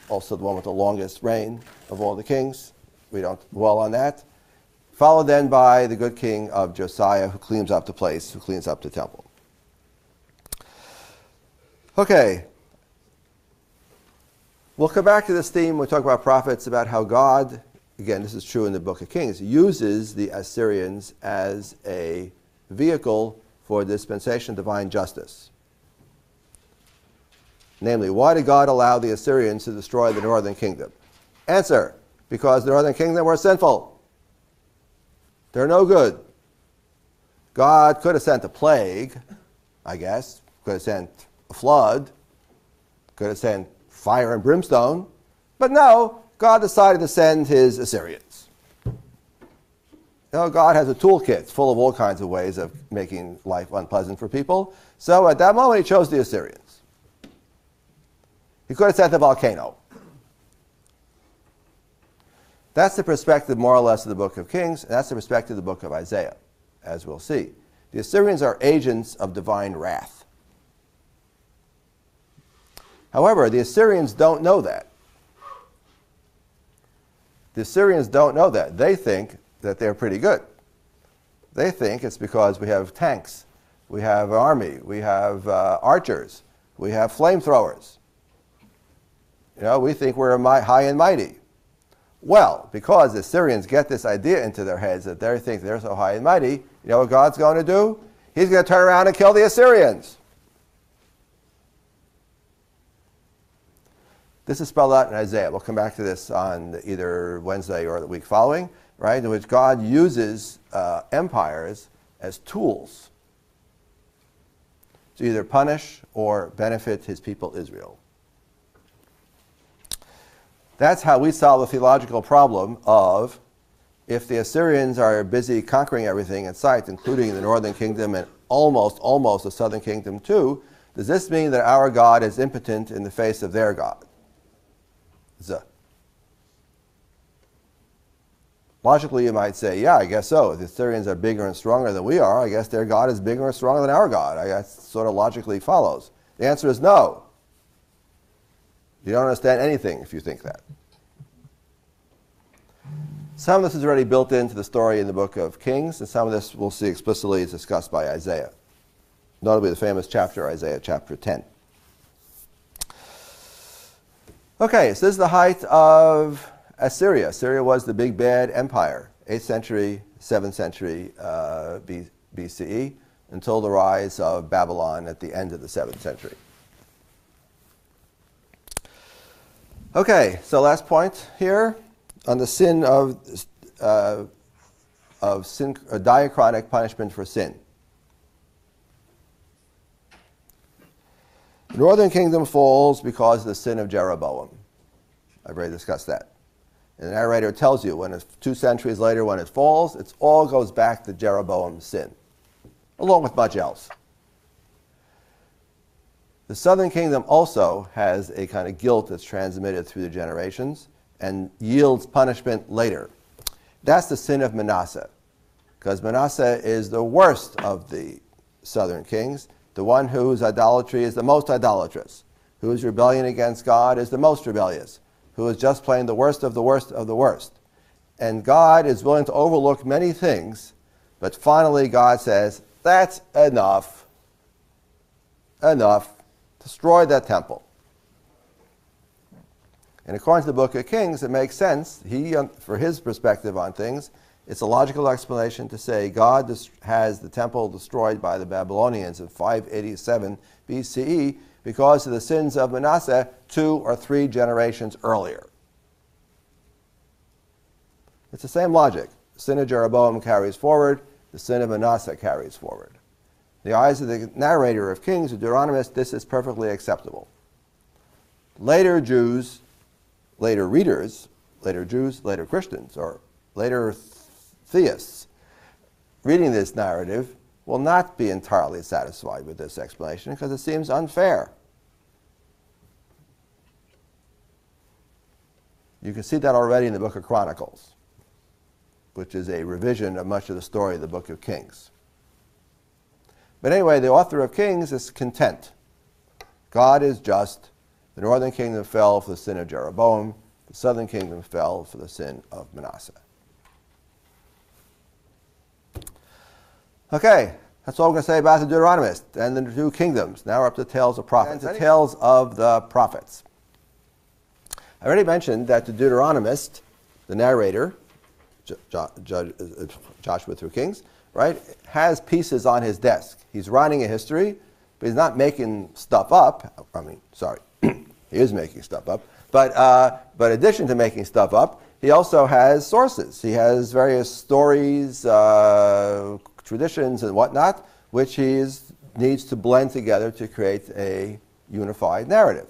also the one with the longest reign of all the kings. We don't dwell on that. Followed then by the good king of Josiah, who cleans up the place, who cleans up the temple. Okay. We'll come back to this theme when we talk about prophets, about how God, again, this is true in the book of Kings, uses the Assyrians as a vehicle for dispensation of divine justice. Namely, why did God allow the Assyrians to destroy the northern kingdom? Answer, because the northern kingdom were sinful. They're no good. God could have sent a plague, I guess, could have sent a flood, could have sent fire and brimstone, but no, God decided to send his Assyrians. God has a toolkit full of all kinds of ways of making life unpleasant for people. So at that moment, he chose the Assyrians. He could have sent a volcano. That's the perspective, more or less, of the book of Kings, and that's the perspective of the book of Isaiah, as we'll see. The Assyrians are agents of divine wrath. However, the Assyrians don't know that. The Assyrians don't know that. They think that they're pretty good. They think it's because we have tanks, we have an army, we have archers, we have flamethrowers. We think we're high and mighty. Well, because the Assyrians get this idea into their heads that they think they're so high and mighty, you know what God's going to do? He's going to turn around and kill the Assyrians. This is spelled out in Isaiah. We'll come back to this on either Wednesday or the week following, right? In which God uses empires as tools to either punish or benefit his people Israel. That's how we solve the theological problem of, if the Assyrians are busy conquering everything in sight, including the northern kingdom and almost the southern kingdom too, does this mean that our God is impotent in the face of their God? Logically, you might say, yeah, I guess so. If the Assyrians are bigger and stronger than we are, I guess their God is bigger and stronger than our God. I guess sort of logically follows. The answer is no. You don't understand anything if you think that. Some of this is already built into the story in the book of Kings, and some of this we'll see explicitly is discussed by Isaiah. Notably the famous chapter, Isaiah chapter 10. Okay, so this is the height of Assyria. Assyria was the big bad empire, 8th century, 7th century BCE, until the rise of Babylon at the end of the 7th century. Okay, so last point here on the sin of sin, diachronic punishment for sin. The northern kingdom falls because of the sin of Jeroboam. I've already discussed that. And the narrator tells you when it's 2 centuries later when it falls, it all goes back to Jeroboam's sin, along with much else. The southern kingdom also has a kind of guilt that's transmitted through the generations and yields punishment later. That's the sin of Manasseh, because Manasseh is the worst of the southern kings, the one whose idolatry is the most idolatrous, whose rebellion against God is the most rebellious, who is just plain the worst of the worst of the worst. And God is willing to overlook many things, but finally God says, that's enough. Enough. Destroy that temple. And according to the book of Kings, it makes sense. For his perspective on things, it's a logical explanation to say God has the temple destroyed by the Babylonians in 587 BCE because of the sins of Manasseh 2 or 3 generations earlier. It's the same logic. The sin of Jeroboam carries forward. The sin of Manasseh carries forward. In the eyes of the narrator of Kings, the Deuteronomist, this is perfectly acceptable. Later Jews, later readers, later Jews, later Christians, or later theists, reading this narrative will not be entirely satisfied with this explanation because it seems unfair. You can see that already in the book of Chronicles, which is a revision of much of the story of the book of Kings. But anyway, the author of Kings is content. God is just. The northern kingdom fell for the sin of Jeroboam. The southern kingdom fell for the sin of Manasseh. Okay, that's all I'm going to say about the Deuteronomist and the two kingdoms. Now we're up to the tales of prophets, the tales of the prophets. I already mentioned that the Deuteronomist, the narrator, Joshua through Kings, right, has pieces on his desk. He's writing a history, but he's not making stuff up. I mean, sorry, he is making stuff up. But in addition to making stuff up, he also has sources. He has various stories, traditions, and whatnot, which he needs to blend together to create a unified narrative.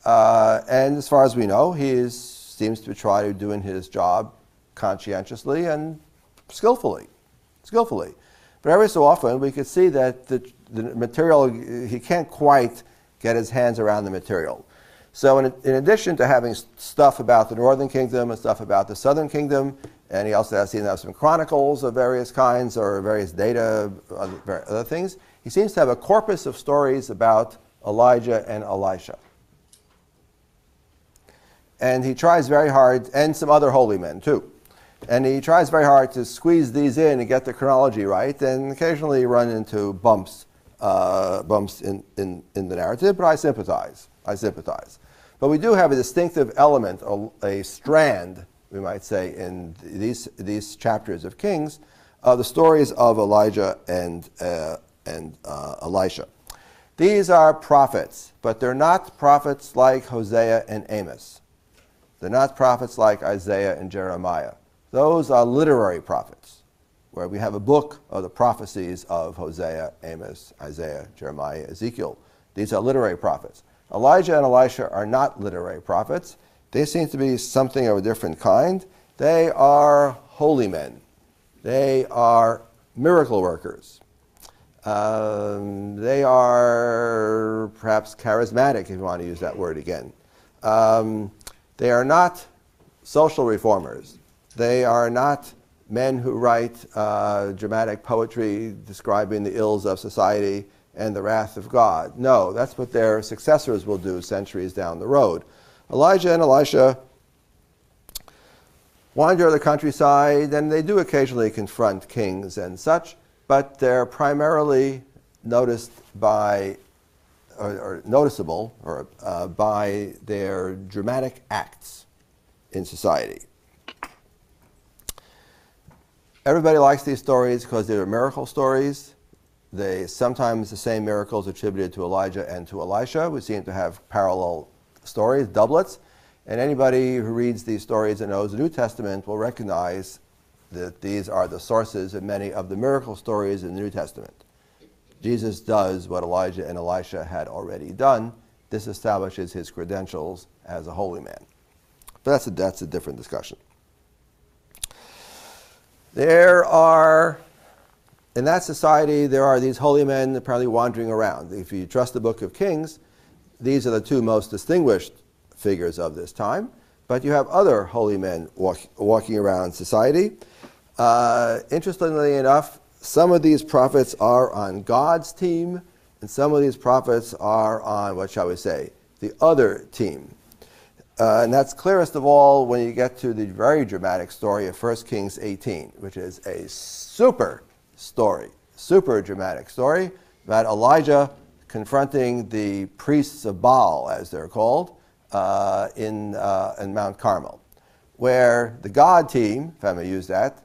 And as far as we know, he seems to try to doing his job conscientiously and skillfully. But every so often, we could see that the material, he can't quite get his hands around the material. So in addition to having stuff about the northern kingdom and stuff about the southern kingdom, and he also has seen some chronicles of various kinds or various data, other things, he seems to have a corpus of stories about Elijah and Elisha. And he tries very hard, and some other holy men too. And he tries very hard to squeeze these in and get the chronology right, and occasionally run into bumps in the narrative, but I sympathize. But we do have a distinctive element, a strand, we might say, in these chapters of Kings, the stories of Elijah and Elisha. These are prophets, but they're not prophets like Hosea and Amos. They're not prophets like Isaiah and Jeremiah. Those are literary prophets, where we have a book of the prophecies of Hosea, Amos, Isaiah, Jeremiah, Ezekiel. These are literary prophets. Elijah and Elisha are not literary prophets. They seem to be something of a different kind. They are holy men. They are miracle workers. They are perhaps charismatic, if you want to use that word again. They are not social reformers. They are not men who write dramatic poetry describing the ills of society and the wrath of God. No, that's what their successors will do centuries down the road. Elijah and Elisha wander the countryside, and they do occasionally confront kings and such, but they're primarily noticed by, or noticeable by their dramatic acts in society. Everybody likes these stories because they're miracle stories. They sometimes the same miracles attributed to Elijah and to Elisha. We seem to have parallel stories, doublets. And anybody who reads these stories and knows the New Testament will recognize that these are the sources of many of the miracle stories in the New Testament. Jesus does what Elijah and Elisha had already done. This establishes his credentials as a holy man. But that's a different discussion. In that society, there are these holy men apparently wandering around. If you trust the book of Kings, these are the two most distinguished figures of this time. But you have other holy men walking around society. Interestingly enough, some of these prophets are on God's team, and some of these prophets are on, what shall we say, the other team. And that's clearest of all when you get to the very dramatic story of 1 Kings 18, which is a super dramatic story about Elijah confronting the priests of Baal, as they're called, in Mount Carmel, where the God team, if I may use that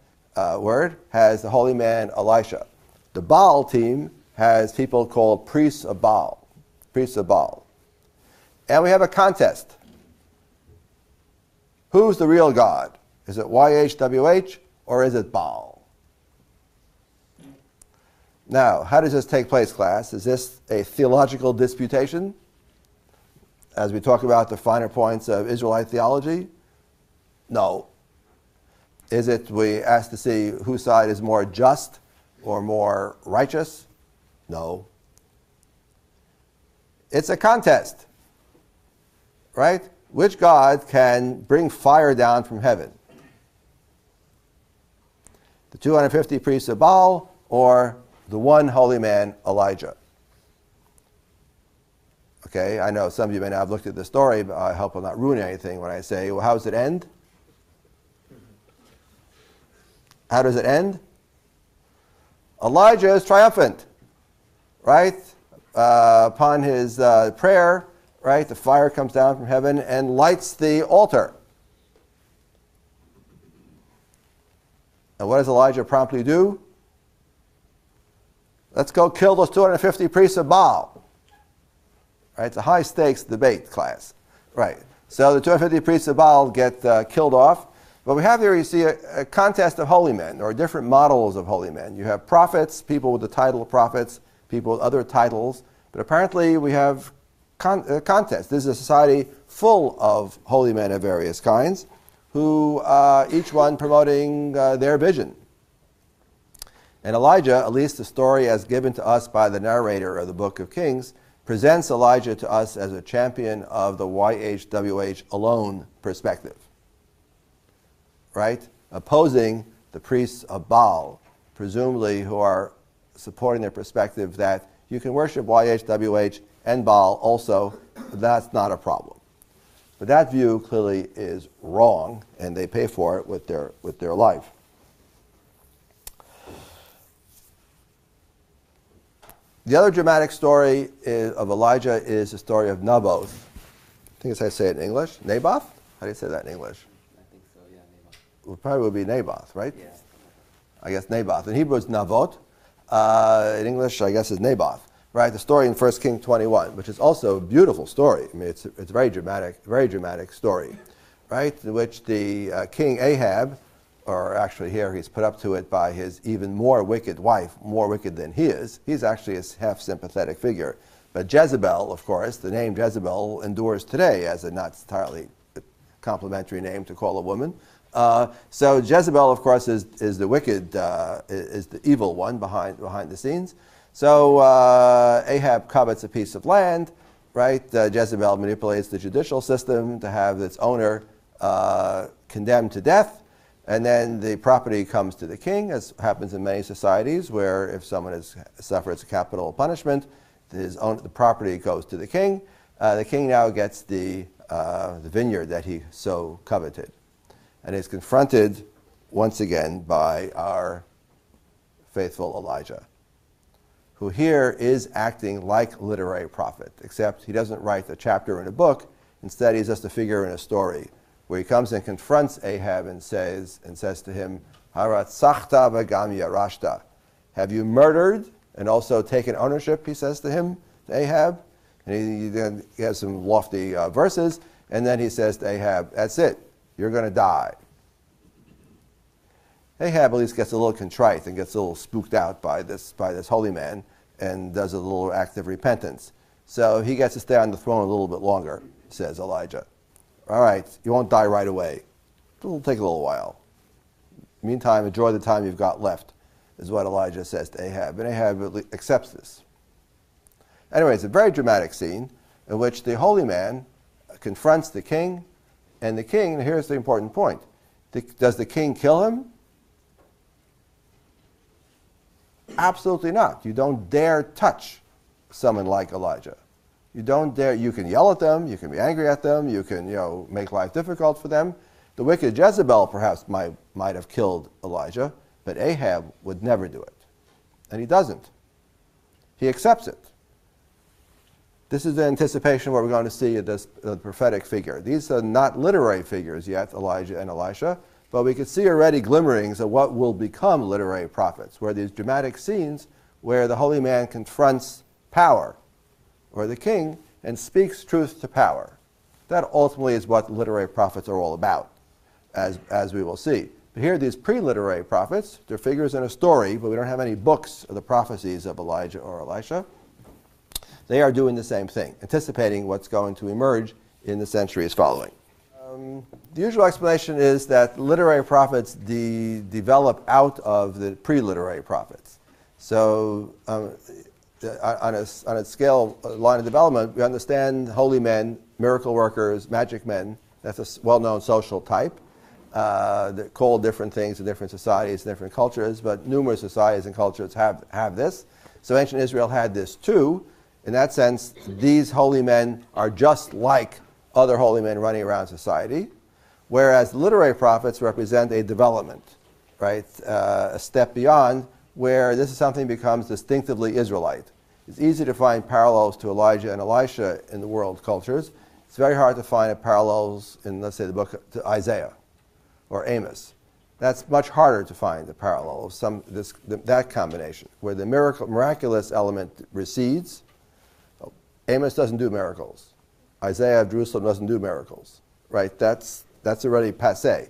word, has the holy man Elisha. The Baal team has people called priests of Baal. And we have a contest. Who's the real God? Is it YHWH or is it Baal? Now, how does this take place, class? Is this a theological disputation as we talk about the finer points of Israelite theology? No. Is it we ask to see whose side is more just or more righteous? No. It's a contest, right? Which God can bring fire down from heaven? The 250 priests of Baal or the one holy man, Elijah? Okay, I know some of you may not have looked at the story, but I hope I'm not ruining anything when I say, well, how does it end? How does it end? Elijah is triumphant, right? Upon his prayer, right, the fire comes down from heaven and lights the altar. And what does Elijah promptly do? Let's go kill those 250 priests of Baal. Right, it's a high stakes debate, class. Right. So the 250 priests of Baal get killed off. But we have here, you see, a contest of holy men, or different models of holy men. You have prophets, people with the title of prophets, people with other titles. But apparently we have contest. This is a society full of holy men of various kinds, who each one promoting their vision. And Elijah, at least the story as given to us by the narrator of the book of Kings, presents Elijah to us as a champion of the YHWH alone perspective, right? Opposing the priests of Baal, presumably who are supporting their perspective that you can worship YHWH and Baal also, that's not a problem. But that view clearly is wrong, and they pay for it with their life. The other dramatic story of Elijah is the story of Naboth. I think it's how you say it in English. Naboth? How do you say that in English? I think so, yeah, Naboth. It probably would be Naboth, right? Yeah. I guess Naboth. In Hebrew, it's Navot. In English, I guess, it's Naboth. Right? The story in 1 Kings 21, which is also a beautiful story. I mean, it's a very dramatic story, right? In which the king Ahab, or actually here he's put up to it by his even more wicked wife, more wicked than he is. He's actually a half-sympathetic figure. But Jezebel, of course, the name Jezebel endures today as a not entirely complimentary name to call a woman. So Jezebel, of course, is the wicked, is the evil one behind the scenes. So Ahab covets a piece of land, right? Jezebel manipulates the judicial system to have its owner condemned to death. And then the property comes to the king, as happens in many societies, where if someone suffers a capital punishment, the property goes to the king. The king now gets the vineyard that he so coveted, and is confronted once again by our faithful Elijah, who here is acting like literary prophet, except he doesn't write a chapter in a book. Instead, he's just a figure in a story, where he comes and confronts Ahab and says to him, Haratzachta v'gam yarashta. Have you murdered and also taken ownership, he says to him, to Ahab. And he has some lofty verses, and then he says to Ahab, that's it, you're going to die. Ahab at least gets a little contrite and gets a little spooked out by this holy man and does a little act of repentance. So he gets to stay on the throne a little bit longer, says Elijah. All right, you won't die right away. It'll take a little while. Meantime, enjoy the time you've got left, is what Elijah says to Ahab. And Ahab accepts this. Anyway, it's a very dramatic scene in which the holy man confronts the king, and the king, here's the important point, does the king kill him? Absolutely not. You don't dare touch someone like Elijah. You don't dare, you can yell at them, you can be angry at them, you can, make life difficult for them. The wicked Jezebel perhaps might have killed Elijah, but Ahab would never do it. And he doesn't. He accepts it. This is the anticipation of what we're going to see in this prophetic figure. These are not literary figures yet, Elijah and Elisha, but we can see already glimmerings of what will become literary prophets, where these dramatic scenes where the holy man confronts power, or the king, and speaks truth to power. That ultimately is what literary prophets are all about, as we will see. But here, these pre-literary prophets, they're figures in a story, but we don't have any books of the prophecies of Elijah or Elisha. They are doing the same thing, anticipating what's going to emerge in the centuries following. The usual explanation is that literary prophets develop out of the pre-literary prophets. So on a scale, line of development, we understand holy men, miracle workers, magic men. That's a well-known social type. They're called different things in different societies, different cultures, but numerous societies and cultures have this. So ancient Israel had this too. In that sense, these holy men are just like other holy men running around society, whereas literary prophets represent a development, right? A step beyond, where this is something that becomes distinctively Israelite. It's easy to find parallels to Elijah and Elisha in the world cultures. It's very hard to find parallels in, let's say, the book to Isaiah or Amos. That's much harder to find the parallel of that combination, where the miraculous element recedes. Amos doesn't do miracles. Isaiah of Jerusalem doesn't do miracles, right? That's already passé,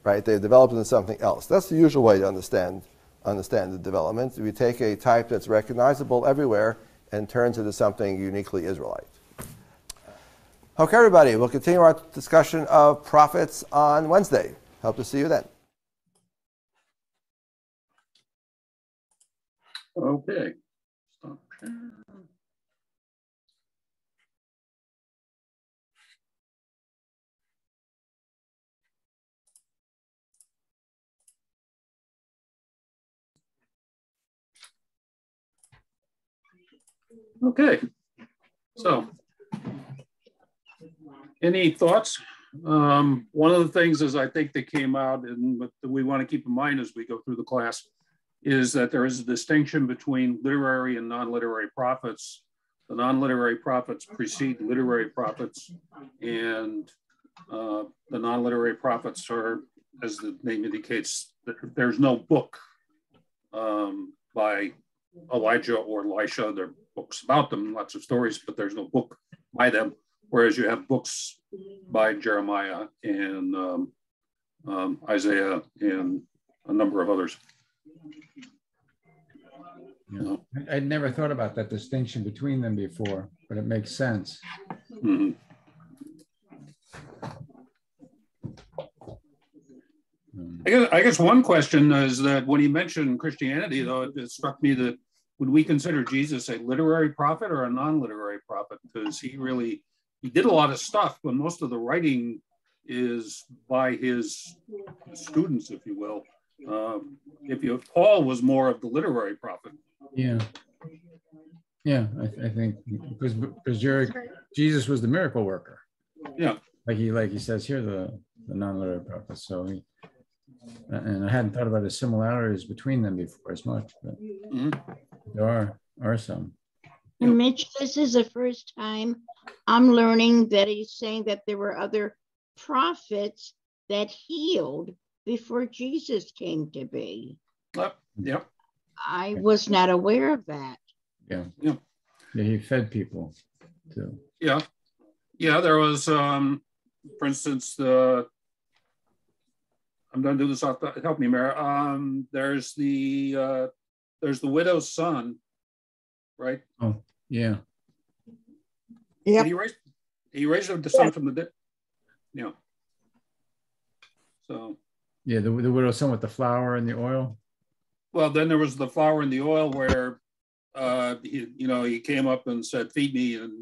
right? They've developed into something else. That's the usual way to understand the development. We take a type that's recognizable everywhere and turns it into something uniquely Israelite. Okay, everybody, we'll continue our discussion of prophets on Wednesday. Hope to see you then. Okay. Stop share. Okay, so any thoughts? One of the things is I think that came out and that we want to keep in mind as we go through the class is that there is a distinction between literary and non-literary prophets. The non-literary prophets precede literary prophets, and the non-literary prophets are, as the name indicates, there's no book by Elijah or Elisha. There are books about them, lots of stories, but there's no book by them. Whereas you have books by Jeremiah and Isaiah and a number of others. Yeah. I'd never thought about that distinction between them before, but it makes sense. Mm-hmm. I guess one question is that when he mentioned Christianity, though, it struck me that would we consider Jesus a literary prophet or a non-literary prophet? Because he did a lot of stuff, but most of the writing is by his students, if you will. Paul was more of the literary prophet. Yeah. Yeah, I think because Jesus was the miracle worker. Yeah. Like he says here, the non-literary prophet. So and I hadn't thought about the similarities between them before as much, but there are some. And Mitch, this is the first time I'm learning that he's saying that there were other prophets that healed before Jesus came to be. Yep. I was not aware of that. Yeah. He fed people too. Yeah. There was, for instance, I'm going to do this off. Help me, Mara. There's the widow's son, right? Oh, yeah. Yeah. He raised the son from the dead. Yeah. So. Yeah, the widow's son with the flour and the oil. Well, then there was the flour and the oil where, he came up and said, "Feed me," and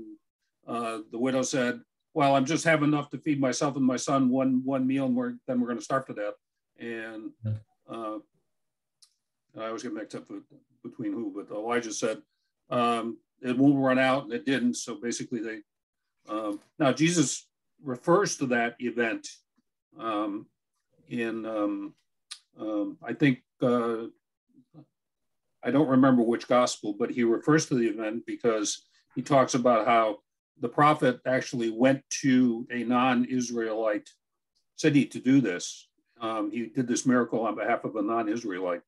the widow said, "Well, I'm just having enough to feed myself and my son one meal, and then we're going to starve to death." And I always get mixed up between who, but Elijah said it won't run out, and it didn't. So basically, now Jesus refers to that event in I think. I don't remember which gospel, but he refers to the event because he talks about how the prophet actually went to a non-Israelite city to do this. He did this miracle on behalf of a non-Israelite.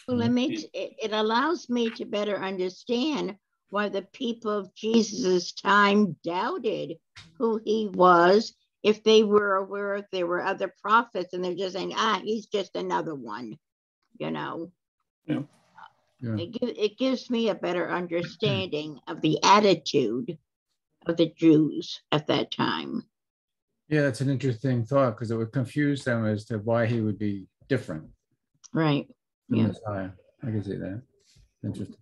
Well, it allows me to better understand why the people of Jesus' time doubted who he was, if they were aware if there were other prophets and they're just saying, he's just another one, you know. Yeah. Yeah. It gives me a better understanding of the attitude of the Jews at that time. Yeah, that's an interesting thought because it would confuse them as to why he would be different. Right. The Yeah. Messiah. I can see that. Interesting.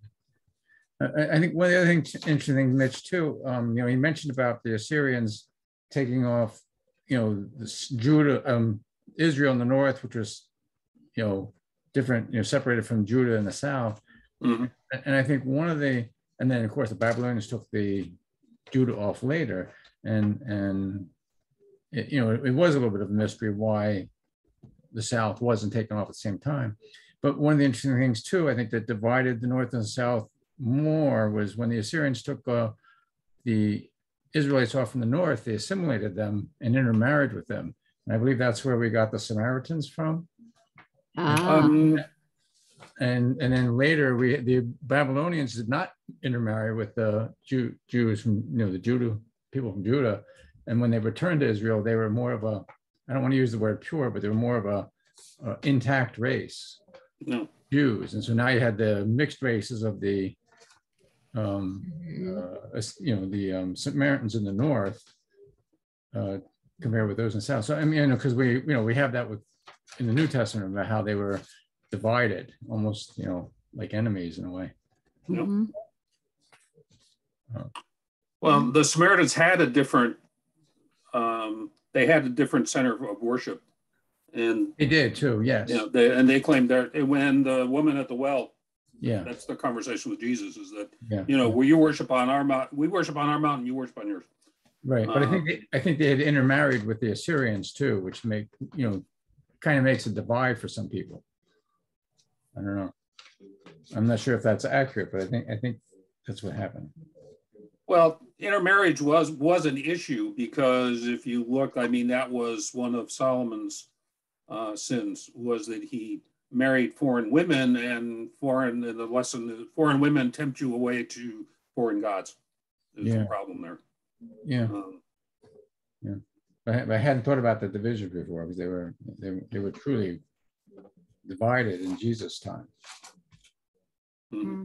I think one of the other things, interesting, Mitch, too, he mentioned about the Assyrians taking off, Judah, Israel in the north, which was, different, separated from Judah in the south. Mm-hmm. And I think and then of course the Babylonians took the Judah off later, and it was a little bit of a mystery why the south wasn't taken off at the same time. But one of the interesting things too, I think that divided the north and the south more was when the Assyrians took the Israelites off from the north, they assimilated them and intermarried with them. And I believe that's where we got the Samaritans from. And then later the Babylonians did not intermarry with the Jews from the people from Judah. And when they returned to Israel, they were more of a, I don't want to use the word pure, but they were more of a intact race. No. Jews. And so now you had the mixed races of the Samaritans in the north compared with those in the south. So I mean, because we have that in the New Testament about how they were divided, almost like enemies in a way. Mm-hmm. Well, the Samaritans had a different center of worship. And they did too, yes. They claimed when the woman at the well, that's the conversation with Jesus, is that well, you worship on our mountain, we worship on our mountain, you worship on yours. Right, but I think they had intermarried with the Assyrians too, which kind of makes a divide for some people. I don't know. I'm not sure if that's accurate, but I think that's what happened. Well, intermarriage was an issue because if you look, I mean, that was one of Solomon's sins, was that he married foreign women, and the lesson foreign women tempt you away to foreign gods. There's a problem there. Yeah. But I hadn't thought about the division before, because they were truly divided in Jesus' time. Mm-hmm.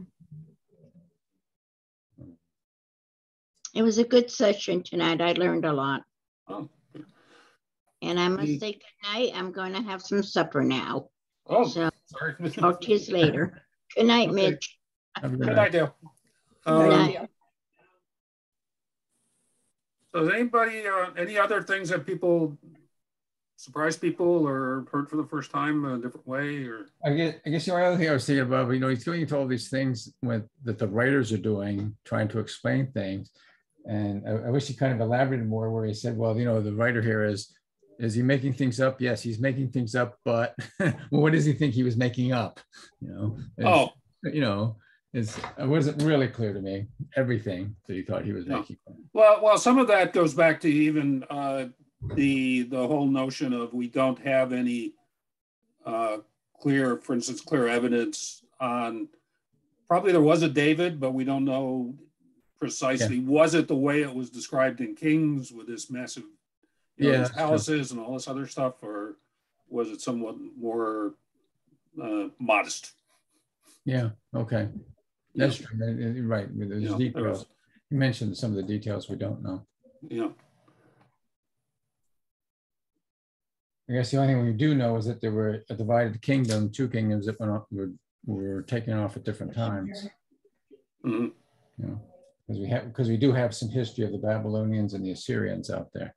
It was a good session tonight. I learned a lot. Oh. And I must say good night. I'm going to have some supper now. Oh, so sorry. Talk to you later. Good night, Okay. Mitch. Good night, Dale. Good night. So is anybody, any other things that surprise people or heard for the first time in a different way? Or I guess the only other thing I was thinking about, he's going into all these things that the writers are doing, trying to explain things. And I wish he kind of elaborated more, where he said, well, the writer here is he making things up? Yes, he's making things up, but what does he think he was making up? It wasn't really clear to me, everything that he thought he was making. Well, some of that goes back to even the whole notion of we don't have any clear evidence on, probably there was a David, but we don't know precisely. Yeah. Was it the way it was described in Kings with this massive these palaces and all this other stuff, or was it somewhat more modest? Yeah, okay. That's true. You're right. There's details. You mentioned some of the details we don't know. Yeah. I guess the only thing we do know is that there were a divided kingdom, two kingdoms that were taken off at different times. Mm-hmm. Because we do have some history of the Babylonians and the Assyrians out there.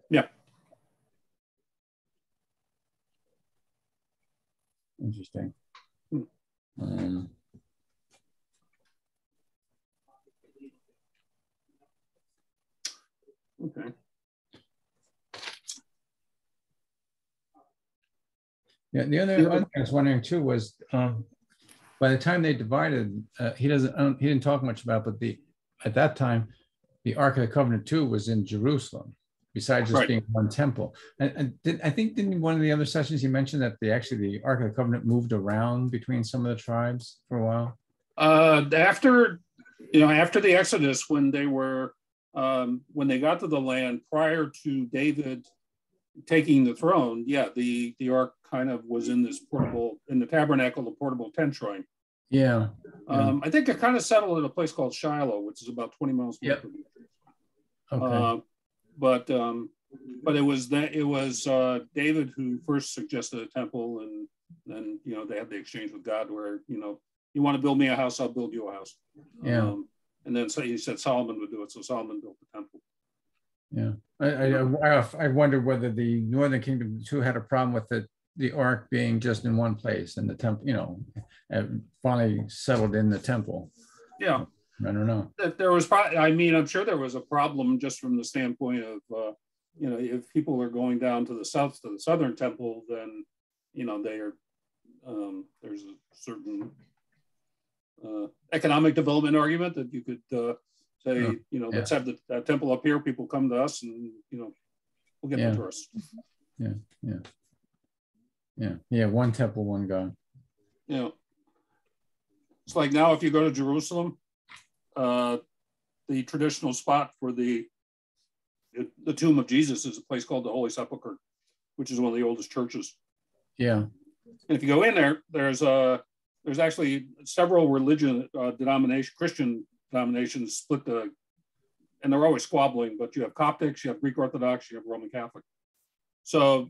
Yeah. Interesting. Okay. Yeah, the other thing I was wondering too was, by the time they divided, he didn't talk much about, but at that time, the Ark of the Covenant too was in Jerusalem, besides just being one temple. And I think in one of the other sessions you mentioned that the Ark of the Covenant moved around between some of the tribes for a while. After the Exodus, when they were when they got to the land prior to David taking the throne, yeah, the ark kind of was in this portable, in the tabernacle, the portable tent shrine. Yeah. I think it kind of settled in a place called Shiloh, which is about 20 miles away from here. Okay. But it was David who first suggested a temple, and then they had the exchange with God where you want to build me a house, I'll build you a house. Yeah. And then so he said Solomon would do it, so Solomon built the temple. Yeah. I wonder whether the Northern Kingdom too had a problem with the ark being just in one place, and the temple, finally settled in the temple. Yeah. I don't know. There was probably, I'm sure there was a problem just from the standpoint of, if people are going down to the south, to the southern temple, then, they are, there's a certain economic development argument that you could say, let's have the temple up here, people come to us, and, we'll get the tourists. Yeah, one temple, one God. Yeah. It's like now if you go to Jerusalem, the traditional spot for the tomb of Jesus is a place called the Holy Sepulchre, which is one of the oldest churches. Yeah. And if you go in there, there's actually several Christian denominations split and they're always squabbling, but you have Coptics, you have Greek Orthodox, you have Roman Catholic. So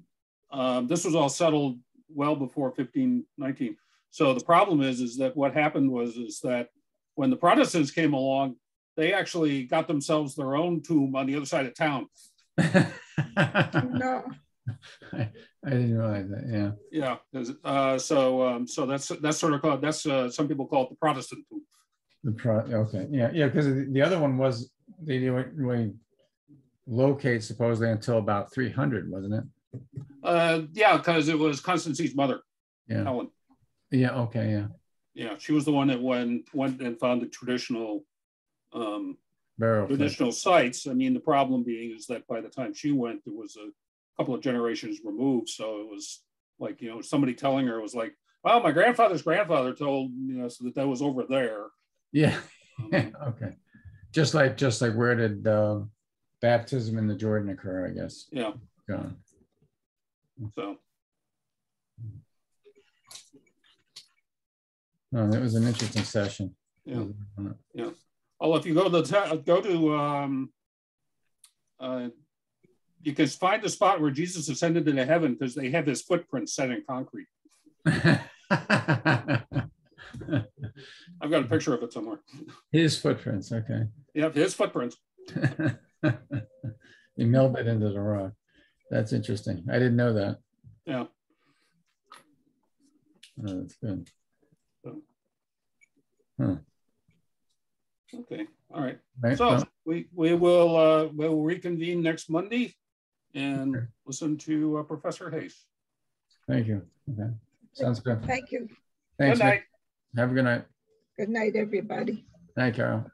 this was all settled well before 1519. So the problem is that what happened was that when the Protestants came along, they actually got themselves their own tomb on the other side of town. No. I didn't realize that. Yeah. Yeah. So that's sort of called, some people call it the Protestant tomb. Okay. Yeah. Because the other one was they didn't really locate supposedly until about 300, wasn't it? Yeah, because it was Constantine's mother, Helen. Yeah. Okay. Yeah. Yeah, she was the one that went and found the traditional sites. The problem being is that by the time she went, it was a couple of generations removed. So it was like, somebody telling her was like, well, my grandfather's grandfather told so that was over there. Yeah. Okay. Just like where did baptism in the Jordan occur, I guess. Yeah. Gone. So. No, that was an interesting session. Yeah. Yeah. Well, if you go to you can find the spot where Jesus ascended into heaven because they have his footprints set in concrete. I've got a picture of it somewhere. His footprints, okay. Yeah, his footprints. He melted into the rock. That's interesting. I didn't know that. Yeah. Oh, that's good. Okay. All right. So we'll reconvene next Monday and listen to Professor Hayes. Thank you. Okay. Sounds good. Thank you. Thanks. Good night. Have a good night. Good night, everybody. Night, Carol.